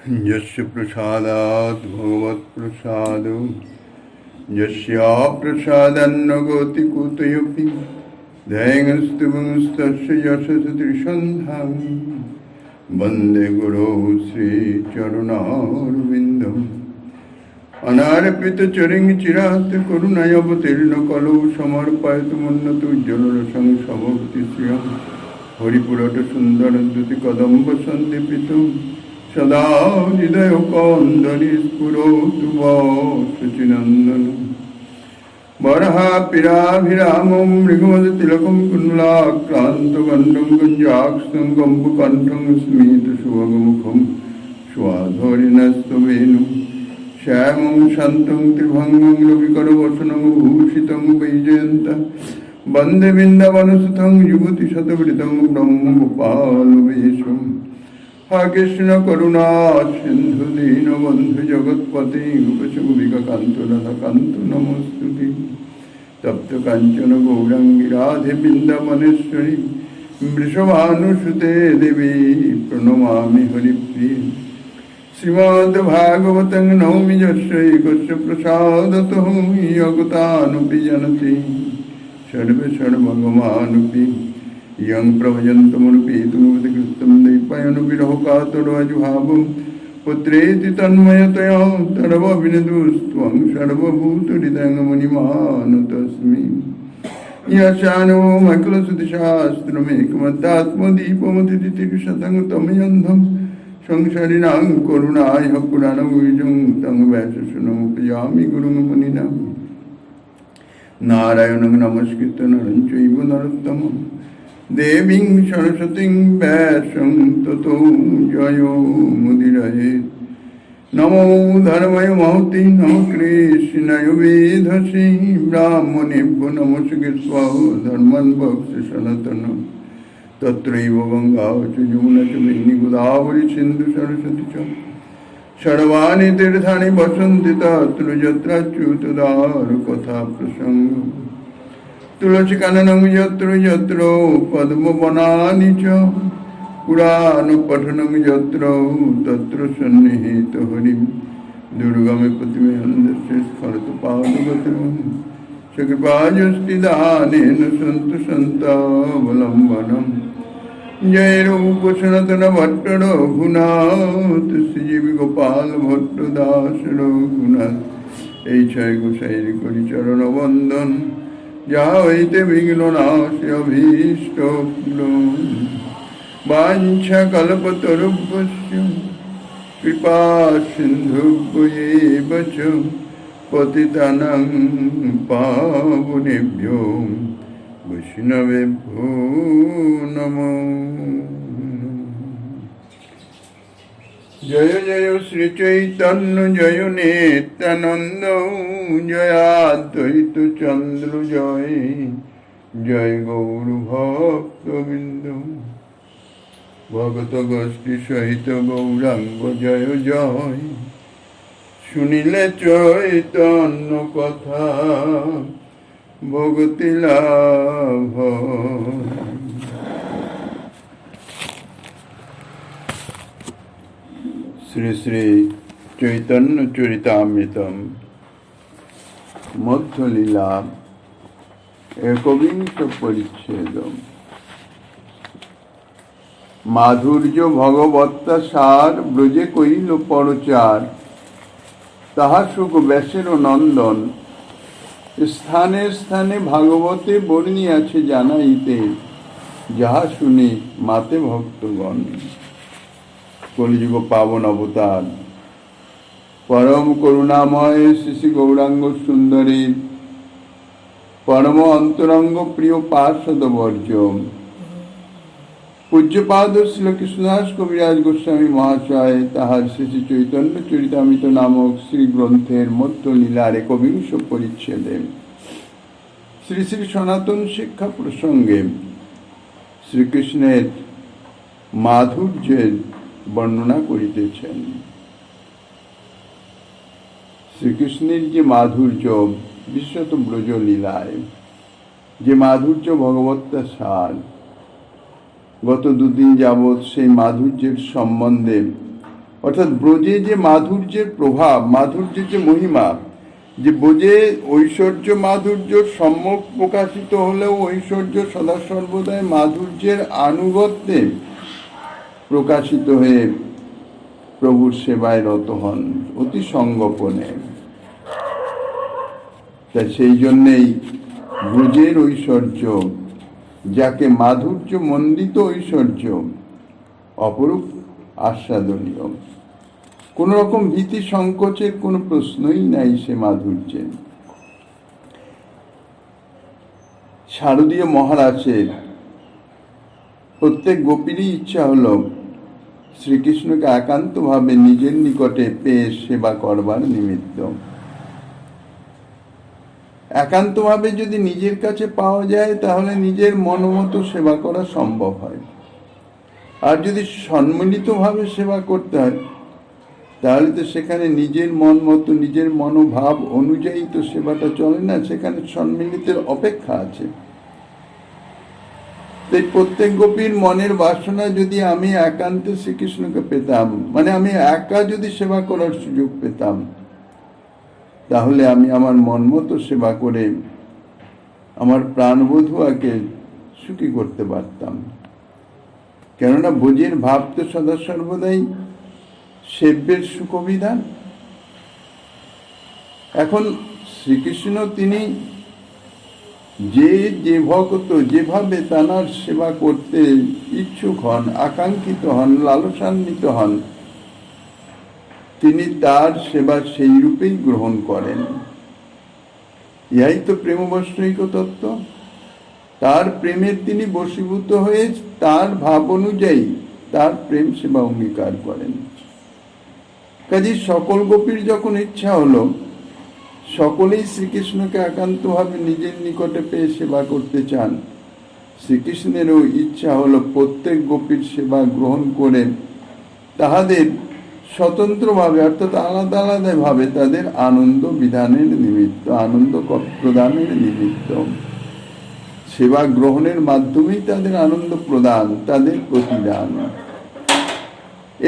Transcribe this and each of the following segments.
यस्य प्रसादात् भगवत्प्रसादो यस्या प्रसादन्न गति कुतयपि दैगस्तुवंस्तस्य यशसि त्रिसन्धां वन्दे गुरो श्रीचरणारविन्दम् अनार्पितचरिं चिरात् करुणयावतीर्ण कलौ समर्पयतु मुन्नतोज्ज्वलरसं समभूतिश्रियं हरिपुरटसुन्दरद्युतिकदम्बसन्दीपितं सदा हृदयकन्दरे स्फुरतु शुचिनन्दनं वरहापिराभिरामं मृगमदतिलकं कुण्डलाक्रान्तगण्डं गञ्जाक्षं कम्बुकण्ठं स्मितसुभगमुखं स्वाधरिणस्तवेनु श्यामं शान्तं त्रिभङ्गं रविकरवसनं भूषितं वैजयन्तं वन्दे वृन्दावनसुतं युगतिशतवृतं ब्रह्मगोपालवेशम् हा कृष्ण करुणा सिन्धु दीनबन्धु जगत्पते गोपीकान्त राधाकान्त नमोस्तुते तप्त काञ्चन गौराङ्गी राधे वृन्दावनेश्वरी वृषभानुसुते देवी प्रणमामि हरिप्रिये श्रीमद्भागवतं नौमि यस्य प्रसादतः यगतानुपि जनति सर्वे सर्वभगवानुपि यं प्रभजन्तमनुपेतुमुपतिकृतं दैपायनविरहकातुरजुहावं पुत्रेति तन्मयतया तर्वविनदुस्त्वं सर्वभूतहृदयमुनिमानुतस्मि यशानोमखिलश्रुतिशास्त्रमेकमत्तात्मदीपमतिशतं तमयन्धं संसारिणां करुणाय पुराणबीजं तं वैशसनमुपयामि गुरुं मुनिनां नारायणं नमस्कृत्य नरं चैव नरोत्तमं देवीं सरस्वतीं व्यासं ततो जयो मुदीरयेत् नमो धर्माय महति नमो कृष्णाय वेधसे ब्राह्मणेभ्यो नमस्कृत्वा धर्मान् वक्ष्य सनातनं तत्रैव गंगा च यमुना च वेणी गोदावरी सिन्धु सरस्वती च सर्वाणि तीर्थानि वसन्ति तत्र यत्राच्युतदार कथा प्रसंग तुलसीकाननं यत्र यत्र पद्मवनानि च पुराणपठनं यत्र तत्र सन्निहित हरिं दुर्गमे प्रतिमेऽन्धस्य स्फुरतु पादगतिम् सकृपाजस्ति दानेन सन्तु सन्तावलम्बनम् जय रूप सनातन भट्ट रघुनाथ श्रीजीवी गोपाल भट्ट दास रघुनाथ এই ছয় গোসাইর করি চরণ বন্দন যা হইতে বিঘ্ন নাশ অভীষ্ট বাঞ্ছা কল্পতরুভ্যস্য কৃপা সিন্ধুভ্যেব চ পতিতানাং পাবনেভ্যো বৈষ্ণবেভ্যো নমো। জয় জয় শ্রী চৈতন্য জয় নিত্যানন্দ জয় অদ্বৈত চন্দ্র জয় জয় গৌর ভক্তবৃন্দ ভগত গোষ্ঠী সহিত গৌরাঙ্গ জয় জয় শুনিলে চৈতন্য কথা ভক্তি লাভ। শ্রী শ্রী চৈতন্য চরিতামৃতম মধ্যলীলা একবিংশ পরিচ্ছেদ। মাধুর্য ভগবত্তা সার ব্রজে কইল পরচার, তাহা সুখ ব্যাসের নন্দন স্থানে স্থানে ভাগবতে বর্ণিয়াছে জানাইতে, যাহা শুনি মাতে ভক্তগণ। কলিযুগ পাবন অবতার পরম করুণাময় শ্রী গৌরাঙ্গ সুন্দরী পরম অন্তরঙ্গ প্রিয় পার্ষদ বর্জ পূজ্যপাদ শ্রী কৃষ্ণদাস কবিরাজ গোস্বামী মহাশয় তাহার শ্রী শ্রী চৈতন্য চরিতামৃত নামক শ্রী গ্রন্থের মধ্য লীলার একবিংশ পরিচ্ছেদে শ্রী শ্রী সনাতন শিক্ষা প্রসঙ্গে শ্রীকৃষ্ণের মাধুর্যের বর্ণনা করিতেছেন। শ্রীকৃষ্ণের যে মাধুর্য বিশেষত ব্রজ লীলায় যে মাধুর্য ভগবত্তা সার, গত দুদিন যাবৎ সেই মাধুর্যের সম্বন্ধে অর্থাৎ ব্রজে যে মাধুর্যের প্রভাব, মাধুর্যের যে মহিমা, যে ব্রজে ঐশ্বর্য মাধুর্য সম্যক প্রকাশিত হলেও ঐশ্বর্য সদা সর্বদাই মাধুর্যের আনুগত্যে প্রকাশিত হয়ে প্রভুর সেবায় রত হন অতি সঙ্গোপনে। তাই সেই জন্যেই ব্রজের ঐশ্বর্য, যাকে মাধুর্য মণ্ডিত ঐশ্বর্য, অপরূপ আস্বাদনীয়। কোন রকম ভীতি সংকোচের কোনো প্রশ্নই নাই সে মাধুর্যের। শারদীয় মহারাজের প্রত্যেক গোপীরই ইচ্ছা হলো শ্রীকৃষ্ণকে একান্তভাবে নিজের নিকটে পেয়ে সেবা করবার নিমিত্ত। একান্তভাবে যদি নিজের কাছে পাওয়া যায় তাহলে নিজের মনোমতো সেবা করা সম্ভব হয়। আর যদি সম্মিলিতভাবে সেবা করতে হয় তাহলে তো সেখানে নিজের মন মতো নিজের মনোভাব অনুযায়ী তো সেবাটা চলে না, সেখানে সম্মিলিতের অপেক্ষা আছে। তাই প্রত্যেক গোপীর মনের বাসনা যদি আমি একান্তে শ্রীকৃষ্ণকে পেতাম, মানে আমি একা যদি সেবা করার সুযোগ পেতাম, তাহলে আমি আমার মন মতো সেবা করে আমার প্রাণবধূয়াকে সুখী করতে পারতাম। কেননা ব্রজের ভাব তো সদা সর্বদাই সেব্যের সুখবিধান। এখন শ্রীকৃষ্ণ তিনি যে ভক্ত যেভাবে তাঁর সেবা করতে ইচ্ছুক হন, আকাঙ্ক্ষিত হন, লালসান্বিত হন, তিনি তার সেবা সেই রূপেই গ্রহণ করেন। ইহাই তো প্রেমবৈষ্ণবিক তত্ত্ব। তার প্রেমের তিনি বশীভূত হয়ে তার ভাব অনুযায়ী তার প্রেম সেবা অঙ্গীকার করেন। কাজে সকল গোপীর যখন ইচ্ছা হলো সকলেই শ্রীকৃষ্ণকে একান্তভাবে নিজের নিকটে পেয়ে সেবা করতে চান, শ্রীকৃষ্ণেরও ইচ্ছা হলো প্রত্যেক গোপীর সেবা গ্রহণ করে তাহাদের স্বতন্ত্রভাবে অর্থাৎ আলাদা আলাদা ভাবে তাদের আনন্দ বিধানের নিমিত্ত, আনন্দ প্রদানের নিমিত্ত, সেবা গ্রহণের মাধ্যমেই তাদের আনন্দ প্রদান, তাদের প্রতিদান।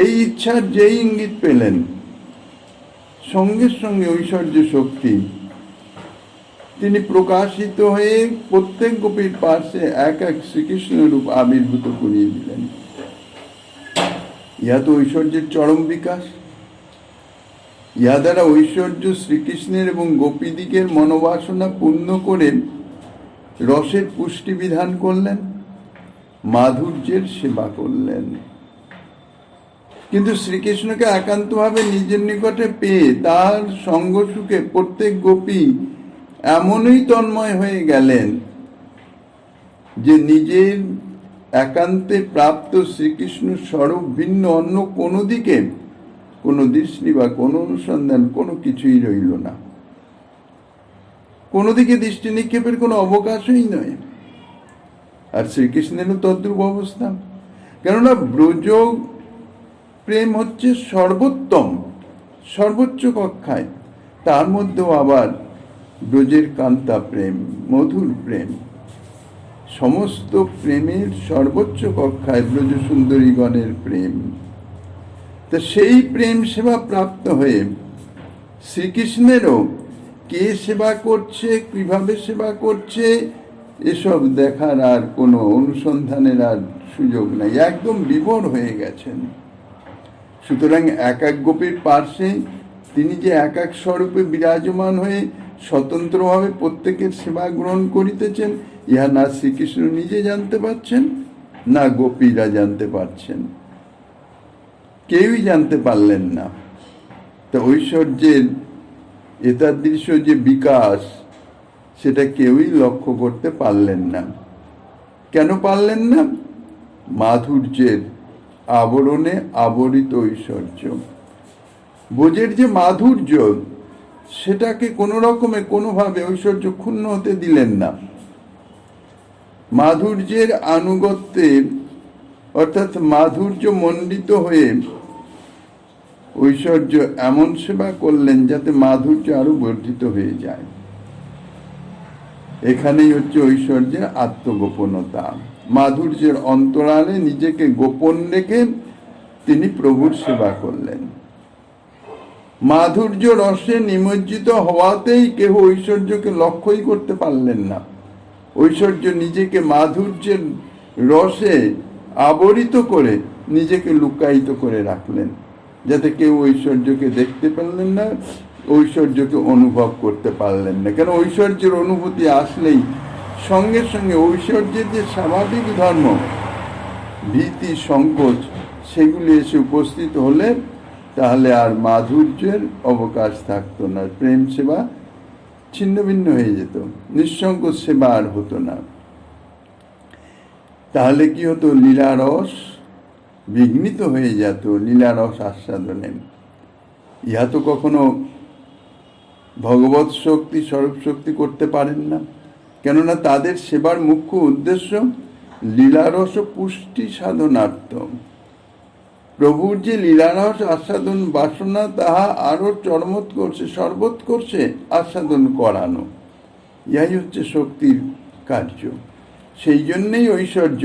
এই ইচ্ছার যেই ইঙ্গিত পেলেন সঙ্গে সঙ্গে ঐশ্বর্য শক্তি তিনি প্রকাশিত হয়ে প্রত্যেক গোপীর পাশে এক এক শ্রীকৃষ্ণ রূপ আবির্ভূত করিয়ে দিলেন। ইহা তো ঐশ্বর্যের চরম বিকাশ। ইহা দ্বারা ঐশ্বর্য শ্রীকৃষ্ণের এবং গোপীদিগের মনোবাসনা পূর্ণ করে রসের পুষ্টি বিধান করলেন, মাধুর্যের সেবা করলেন। কিন্তু শ্রীকৃষ্ণকে একান্তভাবে নিজের নিকটে পেয়ে তার সঙ্গ সুখে প্রত্যেক গোপী এমনই তন্ময় হয়ে গেলেন যে নিজের একান্তে প্রাপ্ত শ্রীকৃষ্ণ স্বরূপ ভিন্ন অন্য কোনো দিকে কোনো দৃষ্টি বা কোনো অনুসন্ধান কোনো কিছুই রইল না। কোনো দিকে দৃষ্টি নিক্ষেপের কোনো অবকাশই নয়। আর শ্রীকৃষ্ণেরও তদ্রূপ অবস্থা। কেননা ব্রজ প্রেম হচ্ছে সর্বোত্তম, সর্বোচ্চ কক্ষায়। তার মধ্যেও আবার ব্রজের কান্তা প্রেম, মধুর প্রেম, সমস্ত প্রেমের সর্বোচ্চ কক্ষায় ব্রজ সুন্দরীগণের প্রেম। তা সেই প্রেম সেবা প্রাপ্ত হয়ে শ্রীকৃষ্ণেরও কে সেবা করছে, কিভাবে সেবা করছে, এসব দেখার আর কোনো অনুসন্ধানের আর সুযোগ নাই, একদম বিভোর হয়ে গেছেন। সুতরাং এক এক গোপীর পার্শ্বে তিনি যে এক এক স্বরূপে বিরাজমান হয়ে স্বতন্ত্রভাবে প্রত্যেকের সেবা গ্রহণ করিতেছেন, ইহা না শ্রীকৃষ্ণ নিজে জানতে পারছেন, না গোপীরা জানতে পারছেন, কেউই জানতে পারলেন না। তা ঐশ্বর্যের এতাদৃশ্য যে বিকাশ সেটা কেউই লক্ষ্য করতে পারলেন না। কেন পারলেন না? মাধুর্যের আবরণে আবরিত ঐশ্বর্য। ব্রজের যে মাধুর্য সেটাকে কোনো রকমে কোনোভাবে ঐশ্বর্য ক্ষুণ্ণ হতে দিলেন না। মাধুর্যের আনুগত্যে অর্থাৎ মাধুর্য মণ্ডিত হয়ে ঐশ্বর্য এমন সেবা করলেন যাতে মাধুর্য আরো বর্ধিত হয়ে যায়। এখানেই হচ্ছে ঐশ্বর্যের আত্মগোপনতা। মাধুর্যের অন্তরালে নিজেকে গোপন রেখে তিনি প্রভুর সেবা করলেন। মাধুর্য রসে নিমজ্জিত হওয়াতেই কেহ ঐশ্বর্যকে লক্ষ্যই করতে পারলেন না। ঐশ্বর্য নিজেকে মাধুর্যের রসে আবরিত করে নিজেকে লুকায়িত করে রাখলেন, যাতে কেউ ঐশ্বর্যকে দেখতে পারলেন না, ঐশ্বর্যকে অনুভব করতে পারলেন না। কেন ঐশ্বর্যের অনুভূতি আসলেই সঙ্গে সঙ্গে ঐশ্বর্যের যে স্বাভাবিক ধর্ম, ভীতি, সংকোচ, সেগুলি এসে উপস্থিত হলে তাহলে আর মাধুর্যের অবকাশ থাকতো না। প্রেম সেবা ছিন্ন ভিন্ন হয়ে যেত, নিঃসংকোচ সেবা আর হতো না। তাহলে কি হতো? লীলারস বিঘ্নিত হয়ে যেত, লীলারস আস্বাদনে। ইহা তো কখনো ভগবৎ শক্তি, স্বরূপ শক্তি করতে পারেন না। কেননা তাদের সেবার মুখ্য উদ্দেশ্য লীলারস পুষ্টি সাধনার্থ। প্রভুর যে লীলারস আস্বাদন বাসনা, তাহা আরো চরমোৎকর্ষে, সর্বোৎকর্ষে আস্বাদন করানো, ইহাই হচ্ছে শক্তির কার্য। সেই জন্যেই ঐশ্বর্য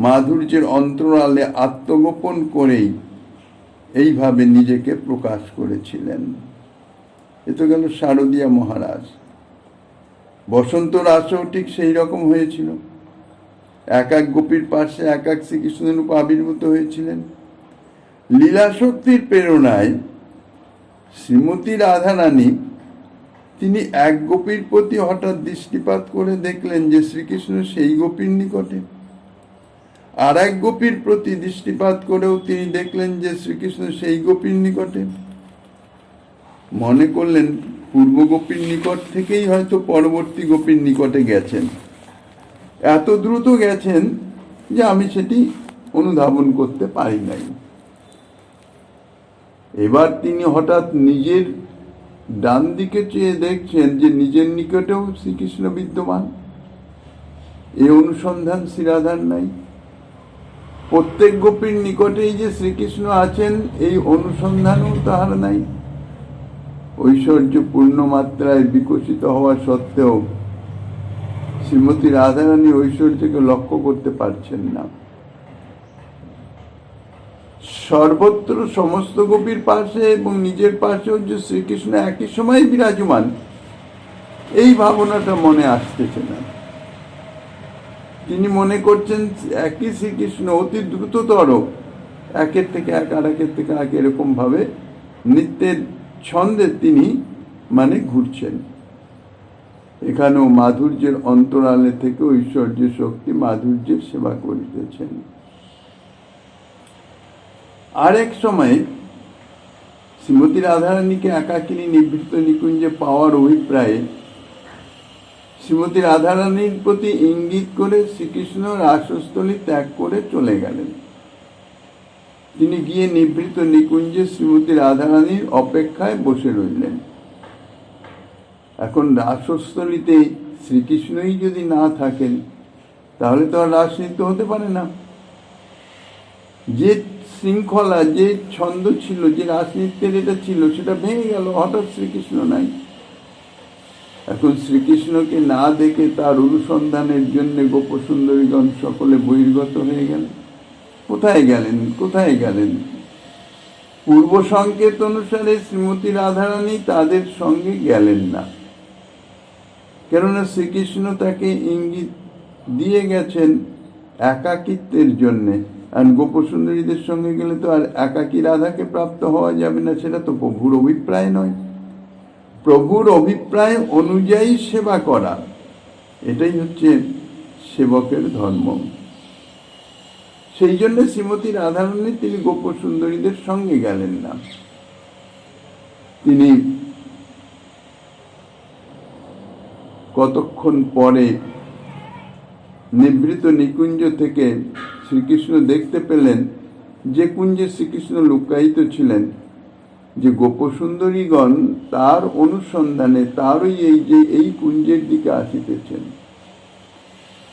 মাধুর্যের অন্তরালে আত্মগোপন করেই এইভাবে নিজেকে প্রকাশ করেছিলেন। এ তো গেল শারদীয়া মহারাজ। বসন্ত রাসও ঠিক সেই রকম হয়েছিল। এক এক গোপীর পাশে এক এক শ্রীকৃষ্ণের রূপ আবির্ভূত হয়েছিলেন। লীলা শক্তির প্রেরণায় শ্রীমতী রাধারানী তিনি এক গোপীর প্রতি হঠাৎ দৃষ্টিপাত করে দেখলেন যে শ্রীকৃষ্ণ সেই গোপীর নিকটে। আর এক গোপীর প্রতি দৃষ্টিপাত করেও তিনি দেখলেন যে শ্রীকৃষ্ণ সেই গোপীর নিকটে। মনে করলেন পূর্ব গোপীর নিকট থেকেই হয়তো পরবর্তী গোপীর নিকটে গেছেন। এত দ্রুত গেছেন যে আমি সেটি অনুধাবন করতে পারি নাই। এবার তিনি হঠাৎ নিজের ডান দিকে চেয়ে দেখছেন যে নিজের নিকটেও শ্রীকৃষ্ণ বিদ্যমান। এই অনুসন্ধান শ্রীরাধার নাই। প্রত্যেক গোপীর নিকটেই যে শ্রীকৃষ্ণ আছেন, এই অনুসন্ধানও তাহার নাই। ঐশ্বর্য পূর্ণ মাত্রায় বিকশিত হওয়া সত্ত্বেও শ্রীমতী রাধারানী ঐশ্বর্যকে লক্ষ্য করতে পারছেন না। সর্বত্র সমস্ত গোপীর পাশে এবং নিজের পাশেও যে শ্রীকৃষ্ণ একই সময় বিরাজমান, এই ভাবনাটা মনে আসতেছে না। তিনি মনে করছেন একই শ্রীকৃষ্ণ অতি দ্রুততর একের থেকে এক, আর একের থেকে এক, এরকম ভাবে নিত্যের ছন্দে তিনি ঘুরছেন। এখানেও মাধুর্যের অন্তরালে থেকে ঐশ্বর্য শক্তি মাধুর্যের সেবা করিতেছেন। আর এক সময় শ্রীমতী রাধারানীকে একাকিনী নিভৃত নিকুঞ্জে পাওয়ার অভিপ্রায়ে শ্রীমতী রাধারানীর প্রতি ইঙ্গিত করে শ্রীকৃষ্ণ রাসস্থলী ত্যাগ করে চলে গেলেন। তিনি গিয়ে নিভৃত নিকুঞ্জে শ্রীমতী রাধারানীর অপেক্ষায় বসে রইলেন। এখন রাসস্থলীতে শ্রীকৃষ্ণই যদি না থাকেন, তাহলে তো আর রাস নৃত্য হতে পারে না। যে শৃঙ্খলা, যে ছন্দ ছিল, যে রাসনৃত্যের এটা ছিল, সেটা ভেঙে গেল। হঠাৎ শ্রীকৃষ্ণ নাই। এখন শ্রীকৃষ্ণকে না দেখে তার অনুসন্ধানের জন্য গোপসুন্দরীগণ সকলে বহির্গত হয়ে গেলেন। কোথায় গেলেন? কোথায় গেলেন? পূর্ব সংকেত অনুসারে শ্রীমতী রাধারানী তাদের সঙ্গে গেলেন না। কেননা শ্রীকৃষ্ণ তাকে ইঙ্গিত দিয়ে গেছেন একাকিত্বের জন্যে। আর গোপসুন্দরীদের সঙ্গে গেলে তো আর একাকী রাধাকে প্রাপ্ত হওয়া যাবে না, সেটা তো প্রভুর অভিপ্রায় নয়। প্রভুর অভিপ্রায় অনুযায়ী সেবা করা, এটাই হচ্ছে সেবকের ধর্ম। সেই জন্য শ্রীমতী রাধারানী তিনি গোপসুন্দরীদের সঙ্গে গেলেন না। তিনি কতক্ষণ পরে নিভৃত নিকুঞ্জ থেকে শ্রীকৃষ্ণ দেখতে পেলেন যে কুঞ্জে শ্রীকৃষ্ণ লুকায়িত ছিলেন, যে গোপসুন্দরীগণ তার অনুসন্ধানে তারই এই কুঞ্জের দিকে আসিতেছেন।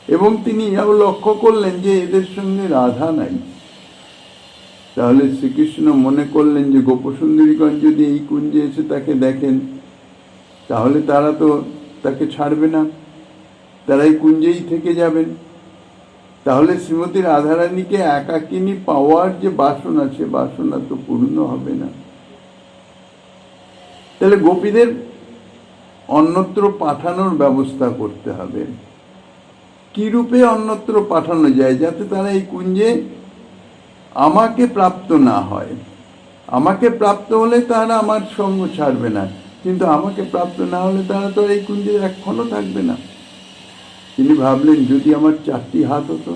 এবং তিনি ইহাও লক্ষ্য করলেন যে এদের সঙ্গে রাধা নাই। তাহলে শ্রীকৃষ্ণ মনে করলেন যে গোপসুন্দরীগণ যদি এই কুঞ্জে এসে তাকে দেখেন, তাহলে তারা তো তাকে ছাড়বে না, তারা এই কুঞ্জেই থেকে যাবেন। তাহলে শ্রীমতী রাধারানীকে একাকিনী পাওয়ার যে বাসনা, সে বাসনা তো পূর্ণ হবে না। তাহলে গোপীদের অন্যত্র পাঠানোর ব্যবস্থা করতে হবে। কি রূপে অন্যত্র পাঠানো যায়, যাতে তারা এই কুঞ্জে আমাকে প্রাপ্ত না হয়। আমাকে প্রাপ্ত হলে তারা আমার সঙ্গ ছাড়বে না, কিন্তু আমাকে প্রাপ্ত না হলে তারা তো এই কুঞ্জে এক্ষণও থাকবে না। তিনি ভাবলেন, যদি আমার 4টি হাত হতো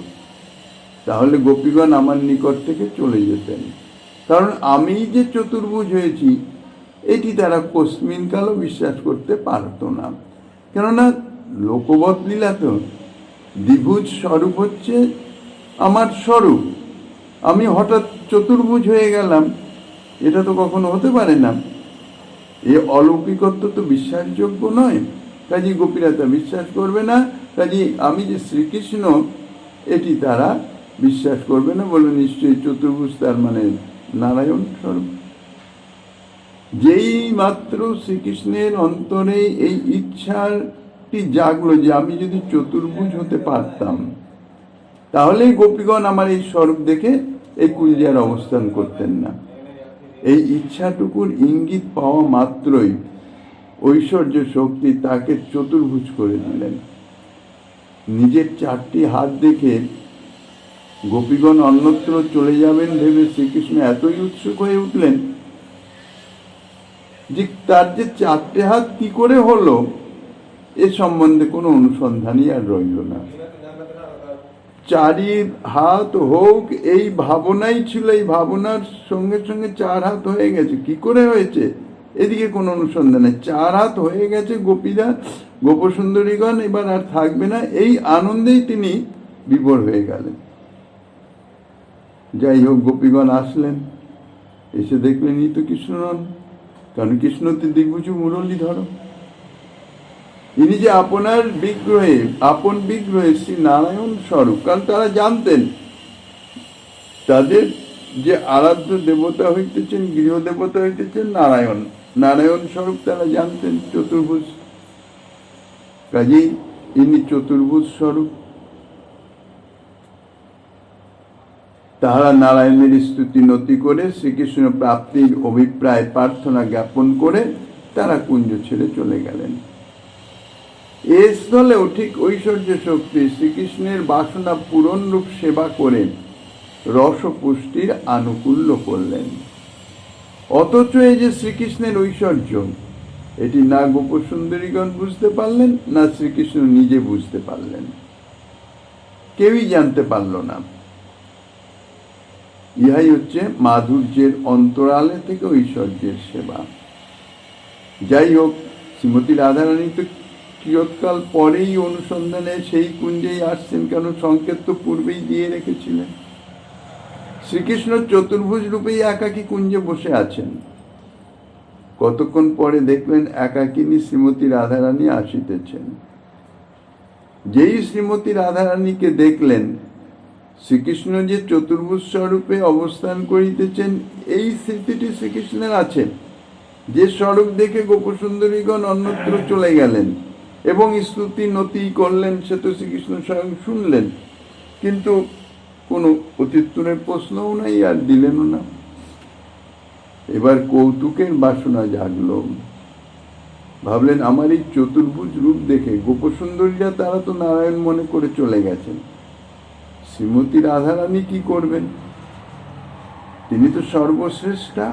তাহলে গোপীগণ আমার নিকট থেকে চলে যেতেন। কারণ আমি যে চতুর্ভুজ হয়েছি এটি তারা কস্মিন কালও বিশ্বাস করতে পারত না। কেননা লোকবৎ লীলা তো দ্বিভুজ স্বরূপ হচ্ছে আমার স্বরূপ, আমি হঠাৎ চতুর্ভুজ হয়ে গেলাম, এটা তো কখনো হতে পারে না। এ অলৌকিকত্ব তো বিশ্বাসযোগ্য নয়, কাজী গোপীরা তা বিশ্বাস করবে না। কাজী আমি যে শ্রীকৃষ্ণ এটি তারা বিশ্বাস করবে না, বলে নিশ্চয়ই চতুর্ভুজ তার মানে নারায়ণ স্বরূপ। যেই মাত্র শ্রীকৃষ্ণের অন্তরে এই ইচ্ছাটি জাগলো যে আমি যদি চতুর্ভুজ হতে পারতাম, তাহলেই গোপীগণ আমার এই স্বরূপ দেখে এই কুঞ্জে আর অবস্থান করতেন না। এই ইচ্ছাটুকুর ইঙ্গিত পাওয়া মাত্রই ঐশ্বর্য শক্তি তাকে চতুর্ভুজ করে দিলেন। নিজের 4টি হাত দেখে গোপীগণ অন্যত্র চলে যাবেন ভেবে শ্রীকৃষ্ণ এতই উৎসুক হয়ে উঠলেন যে তার যে 4টে হাত কি করে হলো এ সম্বন্ধে কোনো অনুসন্ধানই আর রইল না। 4 হাত হোক এই ভাবনাই ছিল, এই ভাবনার সঙ্গে সঙ্গে 4 হাত হয়ে গেছে। কি করে হয়েছে এদিকে কোনো অনুসন্ধান নেই। 4 হাত হয়ে গেছে, গোপীরা গোপসুন্দরীগণ এবার আর থাকবে না, এই আনন্দেই তিনি বিভোর হয়ে গেলেন। যাই হোক, গোপীগণ আসলেন, এসে দেখলেন এই তো কৃষ্ণ নন, কারণ কৃষ্ণ তো দিগ্ভুজ মুরলীধর। ইনি যে আপনার বিগ্রহে, আপন বিগ্রহে শ্রী নারায়ণ স্বরূপ। কারণ তারা জানতেন তাদের যে আরাধ্য দেবতা হইতেছেন, গৃহদেবতা হইতেছেন নারায়ণ, নারায়ণ স্বরূপ তারা জানতেন, চতুর্ভুজ। কাজেই ইনি চতুর্ভুজ স্বরূপ। তাহারা নারায়ণের স্তুতি নতি করে শ্রীকৃষ্ণ প্রাপ্তির অভিপ্রায় প্রার্থনা জ্ঞাপন করে তারা কুঞ্জ ছেড়ে চলে গেলেন। এ স্থলেও ঠিক ঐশ্বর্য শক্তি শ্রীকৃষ্ণের বাসনা পূরণ রূপ সেবা করে রসপুষ্টির আনুকূল্য করলেন। অথচ এই যে শ্রীকৃষ্ণের ঐশ্বর্য, এটি না গোপসুন্দরীগণ বুঝতে পারলেন, না শ্রীকৃষ্ণ নিজে বুঝতে পারলেন, কেউই জানতে পারল না। ইহাই হচ্ছে মাধুর্যের অন্তরালে থেকে ঐশ্বর্যের সেবা। যাই হোক, শ্রীমতী রাধারানী তো কিয়ৎকাল পরেই অনুসন্ধানে সেই কুঞ্জেই আসছেন, কেন সংকেত তো পূর্বেই দিয়ে রেখেছিলেন। শ্রীকৃষ্ণ চতুর্ভুজ রূপেই একাকী কুঞ্জে বসে আছেন। কতক্ষণ পরে দেখলেন একাকিনী শ্রীমতী রাধারানী আসিতেছেন। যেই শ্রীমতী রাধারানীকে দেখলেন, শ্রীকৃষ্ণ যে চতুর্ভুজ স্বরূপে অবস্থান করিতেছেন এই স্মৃতিটি শ্রীকৃষ্ণের আছে। যে স্বরূপ দেখে গোপসুন্দরীগণ অন্যত্র চলে গেলেন এবং স্তুতি নতি করলেন, সে তো শ্রীকৃষ্ণ স্বয়ং শুনলেন, কিন্তু কোনো প্রত্যুত্তরের প্রশ্নও নাই, আর দিলেনও না। এবার কৌতুকের বাসনা জাগল। ভাবলেন, আমার এই চতুর্ভুজ রূপ দেখে গোপসুন্দরীরা তারা তো নারায়ণ মনে করে চলে গেছেন, শ্রীমতী রাধারানী কি করবেন? তিনি তো সর্বশ্রেষ্ঠা,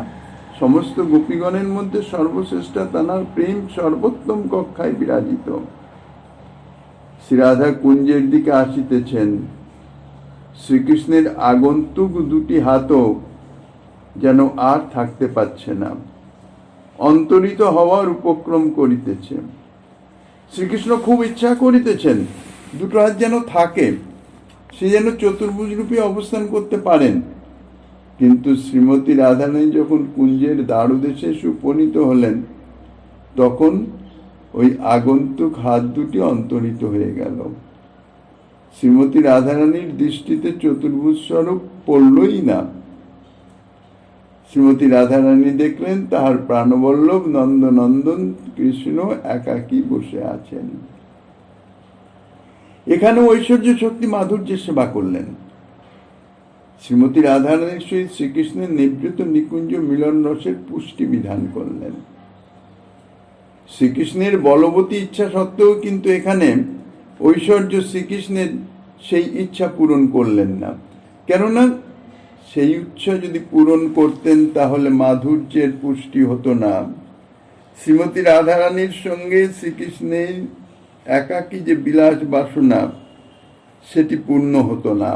সমস্ত গোপীগণের মধ্যে সর্বশ্রেষ্ঠা, তাঁর প্রেম সর্বোত্তম কক্ষায় বিরাজিত। শ্রী রাধা কুঞ্জের দিকে আসিতেছেন। শ্রীকৃষ্ণের আগন্তুক 2টি হাতও যেন আর থাকতে পারছে না, অন্তরিত হওয়ার উপক্রম করিতেছে। শ্রীকৃষ্ণ খুব ইচ্ছা করিতেছেন 2টো হাত যেন থাকে, সে যেন চতুর্ভুজ রূপে অবস্থান করতে পারেন। কিন্তু শ্রীমতী রাধারানী যখন কুঞ্জের দ্বারদেশে উপনীত হলেন, তখন ওই আগন্তুক হাত 2টি অন্তরিত হয়ে গেল। শ্রীমতী রাধারানীর দৃষ্টিতে চতুর্ভুজ স্বরূপ পড়লই না। শ্রীমতী রাধারানী দেখলেন তাহার প্রাণবল্লভ নন্দনন্দন কৃষ্ণ একাকী বসে আছেন। এখানে ঐশ্বর্য শক্তি মাধুর্যের সেবা করলেন। শ্রীমতী রাধারানীর সহিত শ্রীকৃষ্ণের নিবৃত নিকুঞ্জ মিলন রসের পুষ্টি বিধান করলেন। শ্রীকৃষ্ণের বলবতী ইচ্ছা সত্ত্বেও কিন্তু এখানে ঐশ্বর্য শ্রীকৃষ্ণের সেই ইচ্ছা পূরণ করলেন না। কেননা সেই ইচ্ছা যদি পূরণ করতেন তাহলে মাধুর্যের পুষ্টি হতো না। শ্রীমতী রাধারানীর সঙ্গে শ্রীকৃষ্ণের একাকী যে বিলাস বাসনা সেটি পূর্ণ হতো না।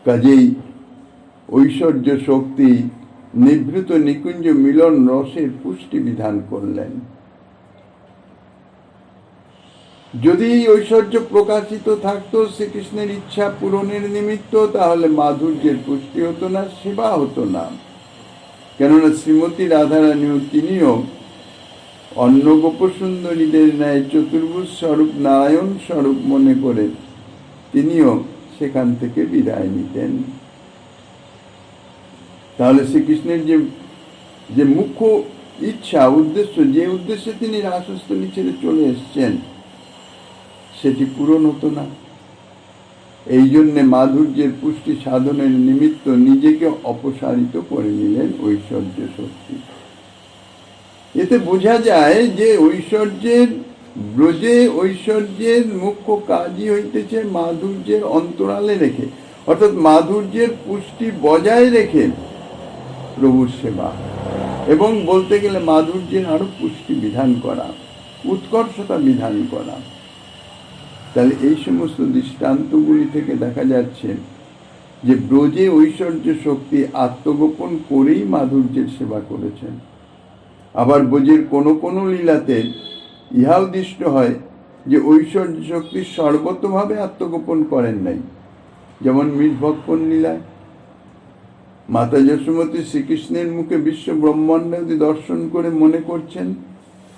কাজেই ঐশ্বর্য শক্তি নিভৃত নিকুঞ্জ মিলন রসের পুষ্টি বিধান করলেন। যদি এই ঐশ্বর্য প্রকাশিত থাকতো শ্রীকৃষ্ণের ইচ্ছা পূরণের নিমিত্ত, তাহলে মাধুর্যের পুষ্টি হতো না, সেবা হতো না। কেননা শ্রীমতী রাধারানীও তিনিও অন্য গোপসুন্দরীদের ন্যায় চতুর্ভুজ স্বরূপ নারায়ণ স্বরূপ মনে করে তিনিও সেখান থেকে বিদায় নিতেন। তাহলে শ্রীকৃষ্ণের যে মুখ্য ইচ্ছা উদ্দেশ্য, যে উদ্দেশ্যে তিনি রাসস্থলী ছেড়ে চলে এসছেন, সেটি পূরণ হতো না। এই জন্যে মাধুর্যের পুষ্টি সাধনের নিমিত্ত নিজেকে অপসারিত করে নিলেন ঐশ্বর্য শক্তি। এতে বোঝা যায় যে ব্রজে ঐশ্বর্যের মুখ্য কাজই হইতেছে মাধুর্যের অন্তরালে রেখে, অর্থাৎ মাধুর্যের পুষ্টি বজায় রেখে প্রভুর সেবা, এবং বলতে গেলে মাধুর্যের আরো পুষ্টি বিধান করা, উৎকর্ষতা বিধান করা। তাহলে এই সমস্ত দৃষ্টান্তগুলি থেকে দেখা যাচ্ছে যে ব্রজে ঐশ্বর্য শক্তি আত্মগোপন করেই মাধুর্যের সেবা করেছেন। আবার ব্রজের কোনো কোনো লীলাতে ইহাও দৃষ্ট হয় যে ঐশ্বর্য শক্তি সর্বতভাবে আত্মগোপন করেন নাই। যেমন মীরভক্ষণ লীলায় মাতা যশোমতী শ্রীকৃষ্ণের মুখে বিশ্ব ব্রহ্মাণ্ডাদি দর্শন করে মনে করছেন,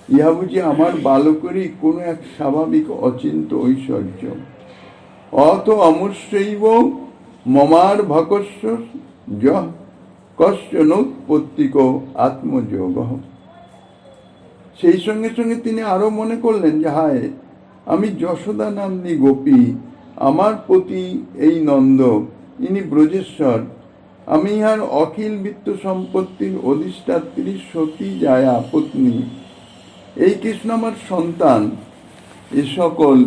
ইহা বুঝি আমার বালকেরই কোনো এক স্বাভাবিক অচিন্ত ঐশ্বর্য। অত অমুষ্যৈব মমার ভকস্য কশ্চন উৎপত্তিক আত্মযোগ। সেই সঙ্গে সঙ্গে তিনি আরো মনে করলেন যে হায়, আমি যশোদা নাম্নী গোপী, আমার পতি এই নন্দ, ইনি ব্রজেশ্বর, আমি ইহার অখিল বিত্ত সম্পত্তির অধিষ্ঠাত্রী সতী জায়া পত্নী। এই কৃষ্ণ আমার সন্তান, এ সকল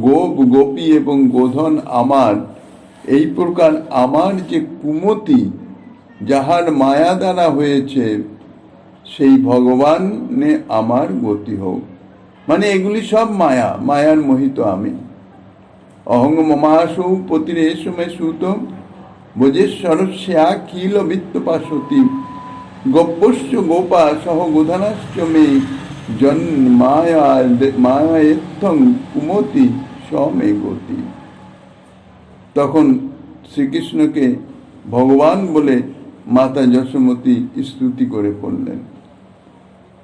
গোপ গোপী এবং গোধন আমার। এই প্রকার আমার যে কুমতি, যাহার মায়া দ্বারা হয়েছে, সেই ভগবানে আমার গতি হোক। মানে এগুলি সব মায়া, মায়ার মোহিত আমি। অহং মমাসৌ পতিরেশু মে সুত বোজেশ্বরস্যা কিল বিত্তপাশতি গোপস্য গোপা সহ গোধনাশ্চ মে জন্মায়াথং কুমতি সমে গতি। তখন শ্রীকৃষ্ণকে ভগবান বলে মাতা যশোমতী স্তুতি করে পড়লেন।